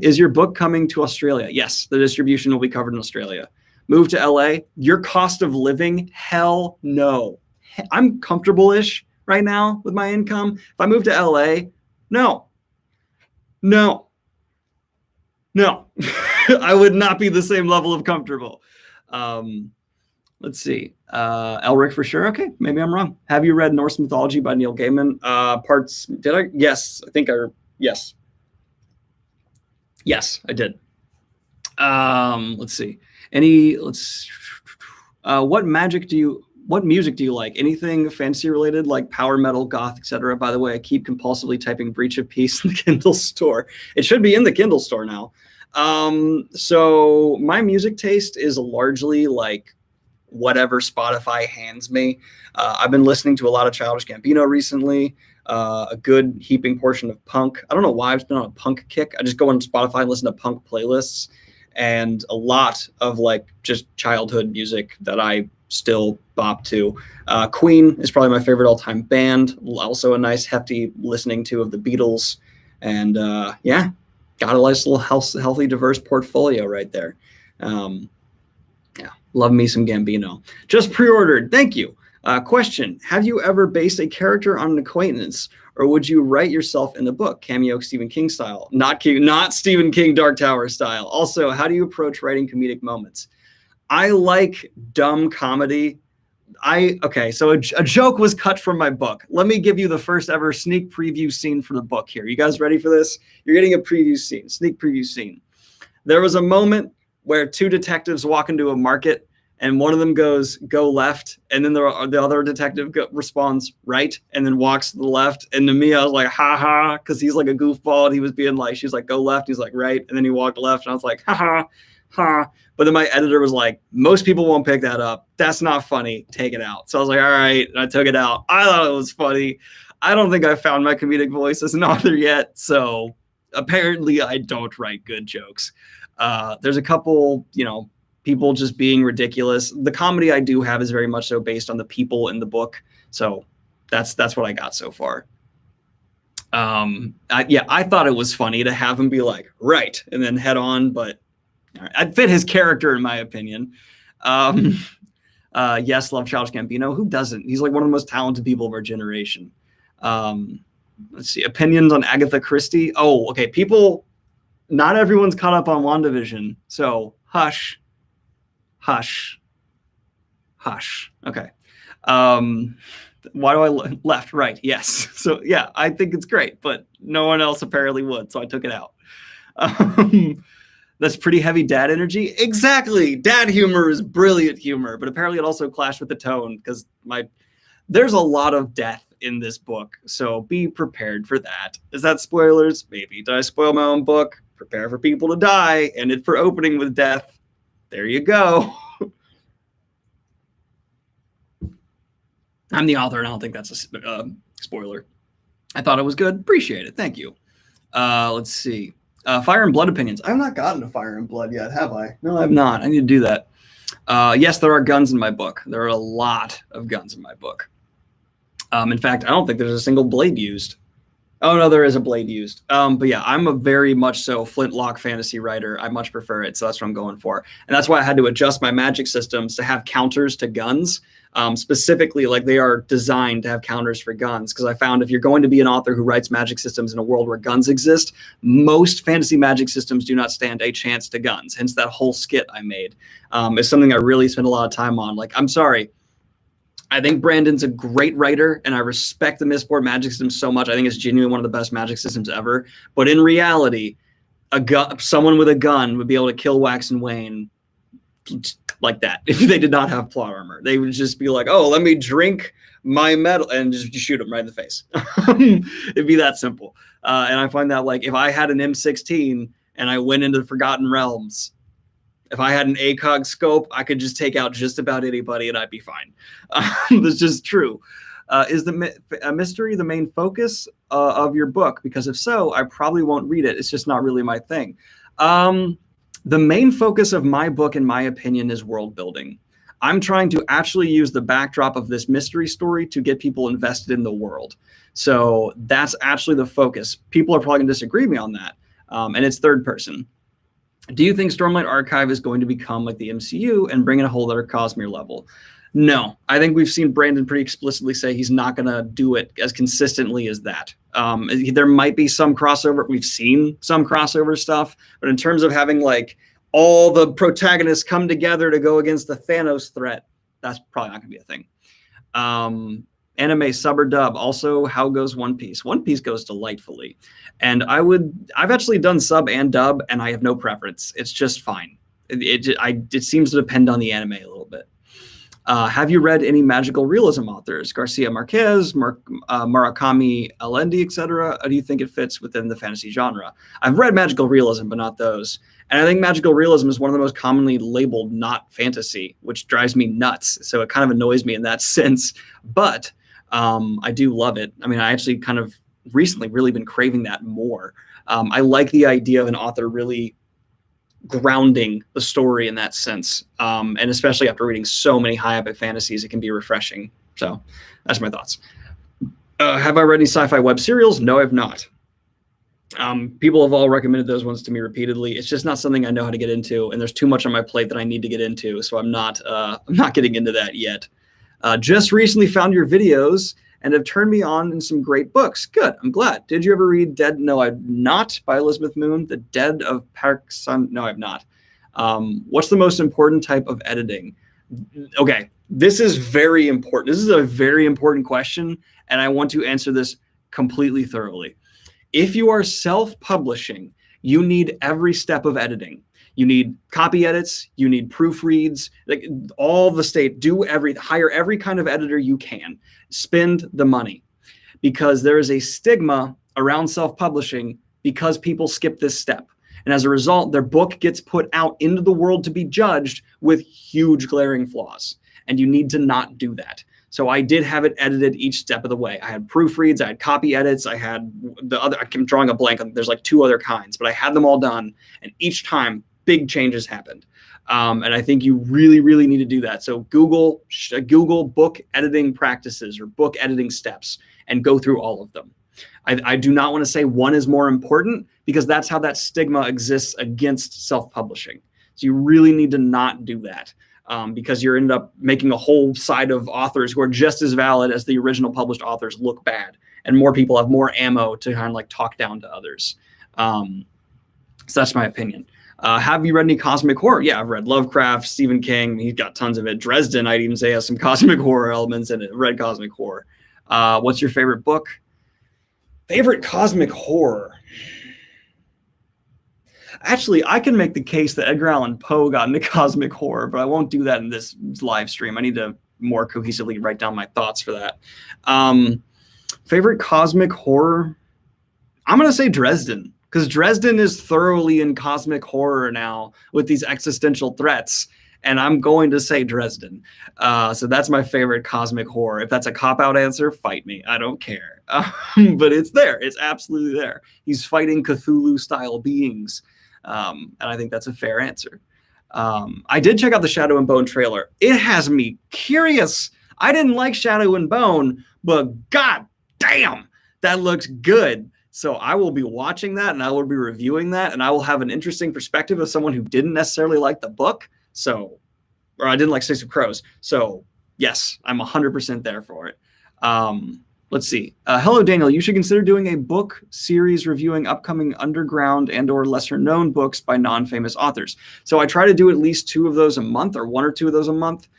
Is your book coming to Australia? Yes, the distribution will be covered in Australia. Move to LA. Your cost of living? Hell no. I'm comfortable-ish right now with my income. If I move to LA, no. I would not be the same level of comfortable. Let's see. Elric for sure. Okay, maybe I'm wrong. Have you read Norse Mythology by Neil Gaiman? Parts, did I? Yes, I think yes. Yes, I did. Let's see. What music do you like? Anything fantasy related, like power metal, goth, etc.? By the way, I keep compulsively typing Breach of Peace in the Kindle store. It should be in the Kindle store now. So my music taste is largely like whatever Spotify hands me. I've been listening to a lot of Childish Gambino recently. A good heaping portion of punk. I don't know why I've been on a punk kick. I just go on Spotify and listen to punk playlists, and a lot of like just childhood music that I still bop to. Queen is probably my favorite all-time band. Also a nice hefty listening to of the Beatles, and yeah, got a nice little healthy, diverse portfolio right there. Yeah, love me some Gambino. Just pre-ordered. Thank you. Question: have you ever based a character on an acquaintance, or would you write yourself in the book, cameo Stephen King style? Not Stephen King Dark Tower style. Also, how do you approach writing comedic moments? I like dumb comedy. So a joke was cut from my book. Let me give you the first ever sneak preview scene for the book here. You guys ready for this? You're getting a preview scene, sneak preview scene. There was a moment where 2 detectives walk into a market, and one of them goes, go left, and then the other detective responds right, and then walks to the left. And to me, I was like, ha ha, because he's like a goofball, and he was being like, she's like, go left, he's like, right, and then he walked left, and I was like, ha ha, ha. But then my editor was like, most people won't pick that up. That's not funny. Take it out. So I was like, all right, and I took it out. I thought it was funny. I don't think I found my comedic voice as an author yet, so apparently I don't write good jokes. There's a couple, people just being ridiculous. The comedy I do have is very much so based on the people in the book. So that's what I got so far. I thought it was funny to have him be like, right, and then head on, but I'd fit his character in my opinion. Yes, love Childish Gambino. Who doesn't? He's like one of the most talented people of our generation. Let's see. Opinions on Agatha Christie. Oh, okay. Not everyone's caught up on WandaVision. So hush. Okay. Why do I left? Right. Yes. So yeah, I think it's great, but no one else apparently would. So I took it out. That's pretty heavy dad energy. Exactly. Dad humor is brilliant humor, but apparently it also clashed with the tone because there's a lot of death in this book. So be prepared for that. Is that spoilers? Maybe. Did I spoil my own book? prepare for people to die, end it for opening with death. There you go. I'm the author, and I don't think that's a spoiler. I thought it was good. Appreciate it. Thank you. Let's see. Fire and Blood opinions. I've not gotten to Fire and Blood yet, have I? No, I've not. I need to do that. Yes, there are guns in my book. There are a lot of guns in my book. In fact, I don't think there's a single blade used. Oh, no, there is a blade used. But yeah, I'm a very much so flintlock fantasy writer. I much prefer it, so that's what I'm going for. And that's why I had to adjust my magic systems to have counters to guns. Specifically, like they are designed to have counters for guns, because I found if you're going to be an author who writes magic systems in a world where guns exist, most fantasy magic systems do not stand a chance to guns. Hence that whole skit I made is something I really spent a lot of time on. Like, I'm sorry, I think Brandon's a great writer, and I respect the Mistborn magic system so much. I think it's genuinely one of the best magic systems ever. But in reality, someone with a gun would be able to kill Wax and Wayne like that if they did not have plot armor. They would just be like, oh, let me drink my metal, and just shoot them right in the face. It'd be that simple. And I find that, like, if I had an M16 and I went into the Forgotten Realms, if I had an ACOG scope, I could just take out just about anybody and I'd be fine. That's just true. Is the mystery the main focus of your book? Because if so, I probably won't read it. It's just not really my thing. The main focus of my book, in my opinion, is world building. I'm trying to actually use the backdrop of this mystery story to get people invested in the world. So that's actually the focus. People are probably going to disagree with me on that. And it's third person. Do you think Stormlight Archive is going to become like the MCU and bring in a whole other Cosmere level? No, I think we've seen Brandon pretty explicitly say he's not going to do it as consistently as that. There might be some crossover. We've seen some crossover stuff, but in terms of having like all the protagonists come together to go against the Thanos threat, that's probably not going to be a thing. Anime sub or dub. Also, how goes One Piece? One Piece goes delightfully. And I've actually done sub and dub, and I have no preference. It's just fine. It seems to depend on the anime a little bit. Have you read any magical realism authors? Garcia Marquez, Murakami Alendi, etc.? How do you think it fits within the fantasy genre? I've read magical realism, but not those. And I think magical realism is one of the most commonly labeled not fantasy, which drives me nuts. So it kind of annoys me in that sense. But I do love it. I mean, I actually kind of recently really been craving that more. I like the idea of an author really grounding the story in that sense. And especially after reading so many high epic fantasies, it can be refreshing. So that's my thoughts. Have I read any sci-fi web serials? No, I've not. People have all recommended those ones to me repeatedly. It's just not something I know how to get into, and there's too much on my plate that I need to get into. So I'm not getting into that yet. Just recently found your videos and have turned me on in some great books. Good, I'm glad. Did you ever read Dead? No, I've not, by Elizabeth Moon. The Dead of Park Sun? No, I've not. What's the most important type of editing? Okay, this is very important. This is a very important question, and I want to answer this completely thoroughly. If you are self-publishing, you need every step of editing. You need copy edits, you need proofreads, like all the state, hire every kind of editor you can, spend the money, because there is a stigma around self-publishing because people skip this step. And as a result, their book gets put out into the world to be judged with huge glaring flaws. And you need to not do that. So I did have it edited each step of the way. I had proofreads, I had copy edits, I had I'm drawing a blank. There's like 2 other kinds, but I had them all done. And each time, big changes happened. And I think you really, really need to do that. So Google book editing practices or book editing steps and go through all of them. I do not want to say one is more important, because that's how that stigma exists against self-publishing. So you really need to not do that, because you end up making a whole side of authors who are just as valid as the original published authors look bad. And more people have more ammo to kind of like talk down to others. So that's my opinion. Have you read any cosmic horror? Yeah, I've read Lovecraft, Stephen King. He's got tons of it. Dresden, I'd even say, has some cosmic horror elements in it. Read cosmic horror. What's your favorite book? Favorite cosmic horror? Actually, I can make the case that Edgar Allan Poe got into cosmic horror, but I won't do that in this live stream. I need to more cohesively write down my thoughts for that. Favorite cosmic horror? I'm going to say Dresden. because Dresden is thoroughly in cosmic horror now with these existential threats. And I'm going to say Dresden. So that's my favorite cosmic horror. If that's a cop-out answer, fight me. I don't care. But it's there. It's absolutely there. He's fighting Cthulhu-style beings. And I think that's a fair answer. I did check out the Shadow and Bone trailer. It has me curious. I didn't like Shadow and Bone, but god damn, that looks good. So I will be watching that, and I will be reviewing that, and I will have an interesting perspective of someone who didn't necessarily like the book. So, or I didn't like Six of Crows. So yes, I'm 100% there for it. Let's see. Hello, Daniel. You should consider doing a book series reviewing upcoming underground and or lesser known books by non-famous authors. So I try to do at least 2 of those a month, or 1 or 2 of those a month.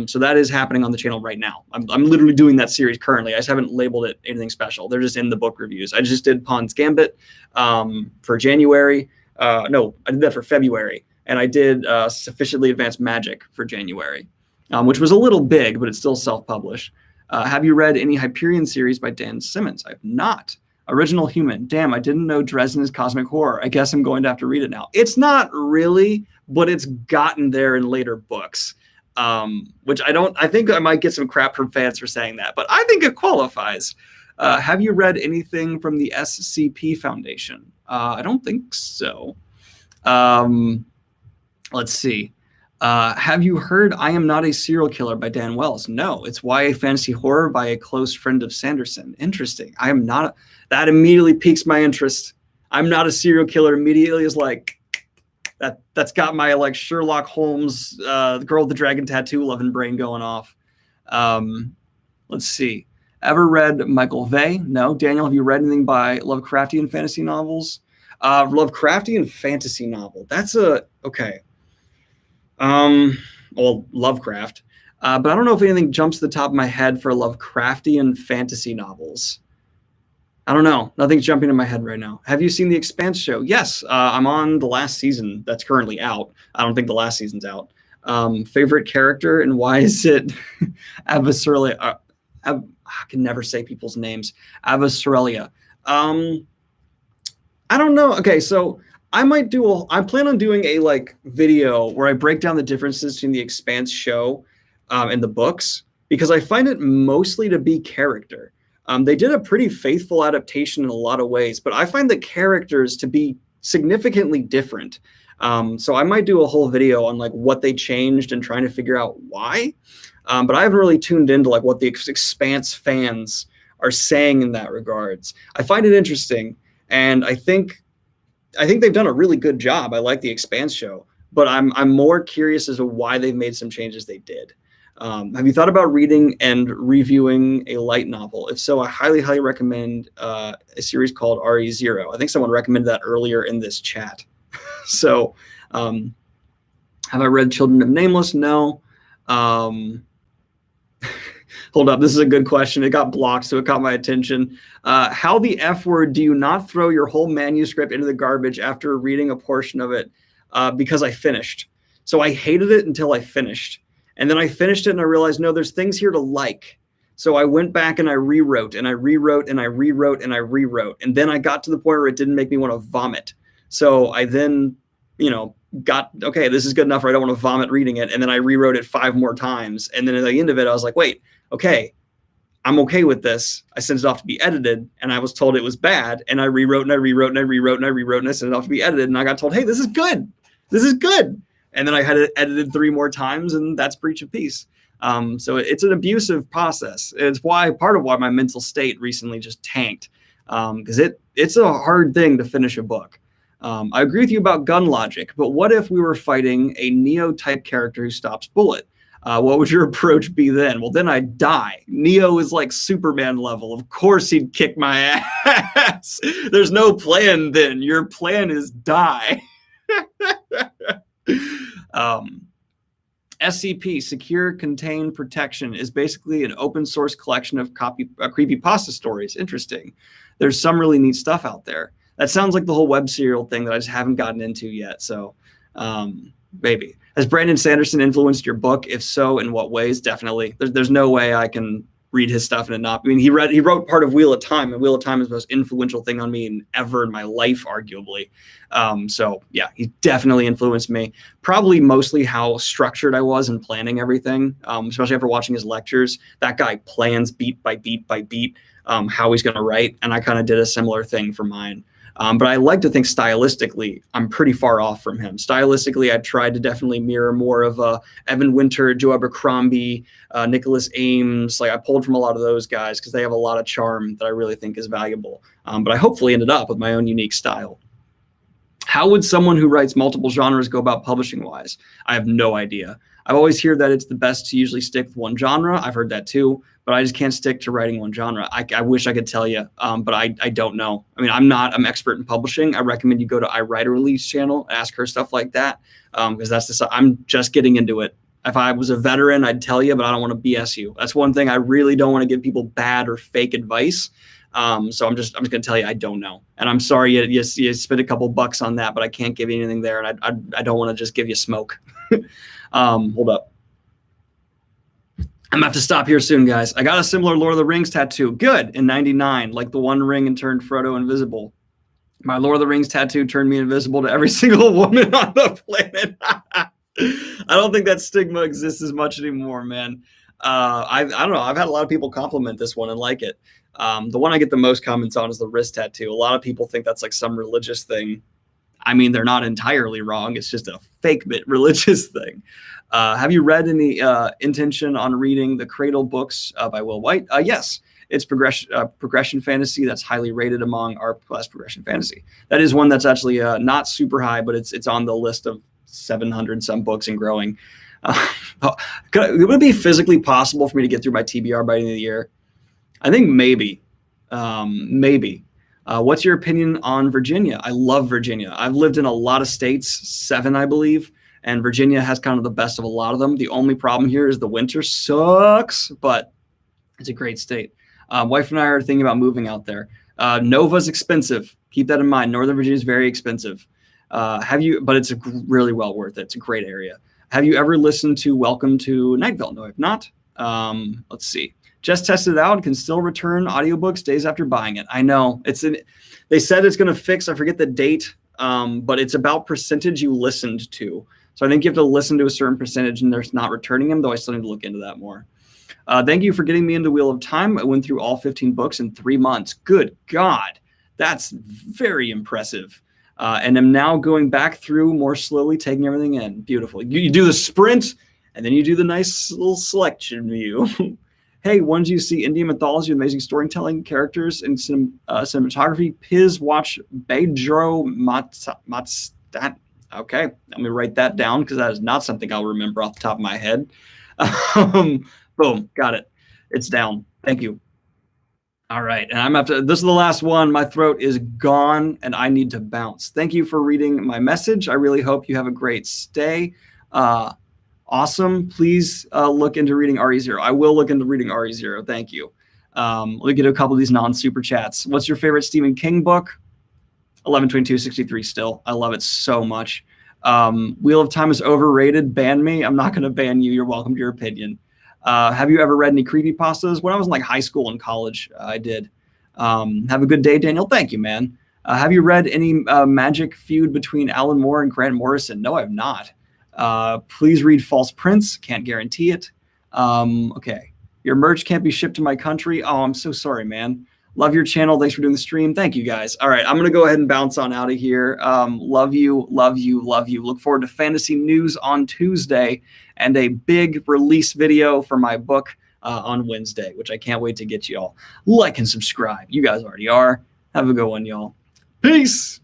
So that is happening on the channel right now. I'm literally doing that series currently. I just haven't labeled it anything special. They're just in the book reviews. I just did Pawn's Gambit for January. No, I did that for February. And I did Sufficiently Advanced Magic for January, which was a little big, but it's still self-published. Have you read any Hyperion series by Dan Simmons? I have not. Original Human. Damn, I didn't know Dresden is cosmic horror. I guess I'm going to have to read it now. It's not really, but it's gotten there in later books, which I think I might get some crap from fans for saying that, but I think it qualifies. Have you read anything from the SCP Foundation? I don't think so. Let's see. Have you heard I Am Not a Serial Killer by Dan Wells? No, it's YA fantasy horror by a close friend of Sanderson. Interesting. I am not. That immediately piques my interest. I'm not a serial killer immediately is like, that's got my like Sherlock Holmes, the girl with the dragon tattoo loving brain going off. Let's see. Ever read Michael Vey? No. Daniel, have you read anything by Lovecraftian fantasy novels? Lovecraftian fantasy novel. That's okay. Well, Lovecraft. But I don't know if anything jumps to the top of my head for Lovecraftian fantasy novels. I don't know. Nothing's jumping in my head right now. Have you seen The Expanse show? Yes. I'm on the last season that's currently out. I don't think the last season's out. Favorite character and why is it Avasarala? I can never say people's names. Avasarala. I don't know. Okay, so I plan on doing a like video where I break down the differences between the Expanse show and the books, because I find it mostly to be character. They did a pretty faithful adaptation in a lot of ways, but I find the characters to be significantly different. So I might do a whole video on like what they changed and trying to figure out why. But I haven't really tuned into like what the Expanse fans are saying in that regards. I find it interesting, and I think they've done a really good job. I like the Expanse show, but I'm more curious as to why they've made some changes they did. Have you thought about reading and reviewing a light novel? If so, I highly, highly recommend a series called RE0. I think someone recommended that earlier in this chat. So, have I read Children of Nameless? No. Hold up, this is a good question. It got blocked, so it caught my attention. How the F word do you not throw your whole manuscript into the garbage after reading a portion of it? Because I finished. So I hated it until I finished. And then I finished it and I realized, no, there's things here to like. So I went back and I rewrote and I rewrote and I rewrote and I rewrote. And then I got to the point where it didn't make me want to vomit. So I then, okay, this is good enough, or I don't want to vomit reading it. And then I rewrote it 5 more times. And then at the end of it, I was like, wait, okay, I'm okay with this. I sent it off to be edited and I was told it was bad. And I rewrote and I rewrote and I rewrote and I rewrote and I sent it off to be edited. And I got told, hey, this is good. This is good. And then I had it edited 3 more times, and that's breach of peace. So it's an abusive process. It's part of why my mental state recently just tanked, because it's a hard thing to finish a book. I agree with you about gun logic, but what if we were fighting a Neo-type character who stops bullet? What would your approach be then? Well, then I'd die. Neo is like Superman level. Of course he'd kick my ass. There's no plan then. Your plan is die. SCP, Secure Contained Protection, is basically an open source collection of creepypasta stories. Interesting. There's some really neat stuff out there. That sounds like the whole web serial thing that I just haven't gotten into yet. So maybe. Has Brandon Sanderson influenced your book? If so, in what ways? Definitely. There's no way I can read his stuff and not. I mean, he wrote part of Wheel of Time, and Wheel of Time is the most influential thing on me ever in my life, arguably. So yeah, he definitely influenced me. Probably mostly how structured I was in planning everything, especially after watching his lectures. That guy plans beat by beat by beat how he's going to write, and I kind of did a similar thing for mine. But I like to think stylistically, I'm pretty far off from him. Stylistically, I tried to definitely mirror more of Evan Winter, Joe Abercrombie, Nicholas Ames. Like I pulled from a lot of those guys because they have a lot of charm that I really think is valuable. But I hopefully ended up with my own unique style. How would someone who writes multiple genres go about publishing wise? I have no idea. I've always heard that it's the best to usually stick with one genre. I've heard that too, but I just can't stick to writing one genre. I wish I could tell you, but I don't know. I mean, I'm expert in publishing. I recommend you go to iWriterly's channel, ask her stuff like that, because I'm just getting into it. If I was a veteran, I'd tell you, but I don't want to BS you. That's one thing I really don't want to give people bad or fake advice. So I'm just going to tell you, I don't know. And I'm sorry you spent a couple bucks on that, but I can't give you anything there. And I don't want to just give you smoke. Hold up. I'm going to have to stop here soon, guys. I got a similar Lord of the Rings tattoo. Good. In 99, like the One Ring and turned Frodo invisible. My Lord of the Rings tattoo turned me invisible to every single woman on the planet. I don't think that stigma exists as much anymore, man. I don't know. I've had a lot of people compliment this one and like it. The one I get the most comments on is the wrist tattoo. A lot of people think that's like some religious thing. I mean, they're not entirely wrong. It's just a fake bit religious thing. Have you read any intention on reading the Cradle books by Will White? Yes. It's progression fantasy that's highly rated among our class progression fantasy. That is one that's actually not super high, but it's on the list of 700 some books and growing. Would it be physically possible for me to get through my TBR by the end of the year? I think maybe. What's your opinion on Virginia? I love Virginia. I've lived in a lot of states, 7, I believe, and Virginia has kind of the best of a lot of them. The only problem here is the winter sucks, but it's a great state. Wife and I are thinking about moving out there. Nova's expensive. Keep that in mind. Northern Virginia is very expensive. But it's really well worth it. It's a great area. Have you ever listened to Welcome to Night Vale? No, I've not. Let's see. Just tested it out. Can still return audiobooks days after buying it. I know they said it's going to fix, I forget the date, but it's about percentage you listened to. So I think you have to listen to a certain percentage and there's not returning them, though I still need to look into that more. Thank you for getting me into Wheel of Time. I went through all 15 books in 3 months. Good God. That's very impressive. And I'm now going back through more slowly, taking everything in. Beautiful. You do the sprint, and then you do the nice little selection view. Hey, when do you see Indian mythology, amazing storytelling, characters, and cinematography? Piz watch Bedro Matstat. Okay, let me write that down because that is not something I'll remember off the top of my head. Boom, got it. It's down. Thank you. All right, and this is the last one. My throat is gone, and I need to bounce. Thank you for reading my message. I really hope you have a great stay. Awesome. Please look into reading RE0. I will look into reading RE0. Thank you. Let me get a couple of these non-super chats. What's your favorite Stephen King book? 11/22/63 still. I love it so much. Wheel of Time is overrated. Ban me. I'm not going to ban you. You're welcome to your opinion. Have you ever read any creepypastas? When I was in like high school and college, I did. Have a good day, Daniel. Thank you, man. Have you read any magic feud between Alan Moore and Grant Morrison? No, I've not. Please read False Prince. Can't guarantee it. Okay. Your merch can't be shipped to my country. Oh, I'm so sorry, man. Love your channel. Thanks for doing the stream. Thank you, guys. All right, I'm going to go ahead and bounce on out of here. Love you, love you, love you. Look forward to fantasy news on Tuesday and a big release video for my book on Wednesday, which I can't wait to get y'all. Like and subscribe. You guys already are. Have a good one, y'all. Peace.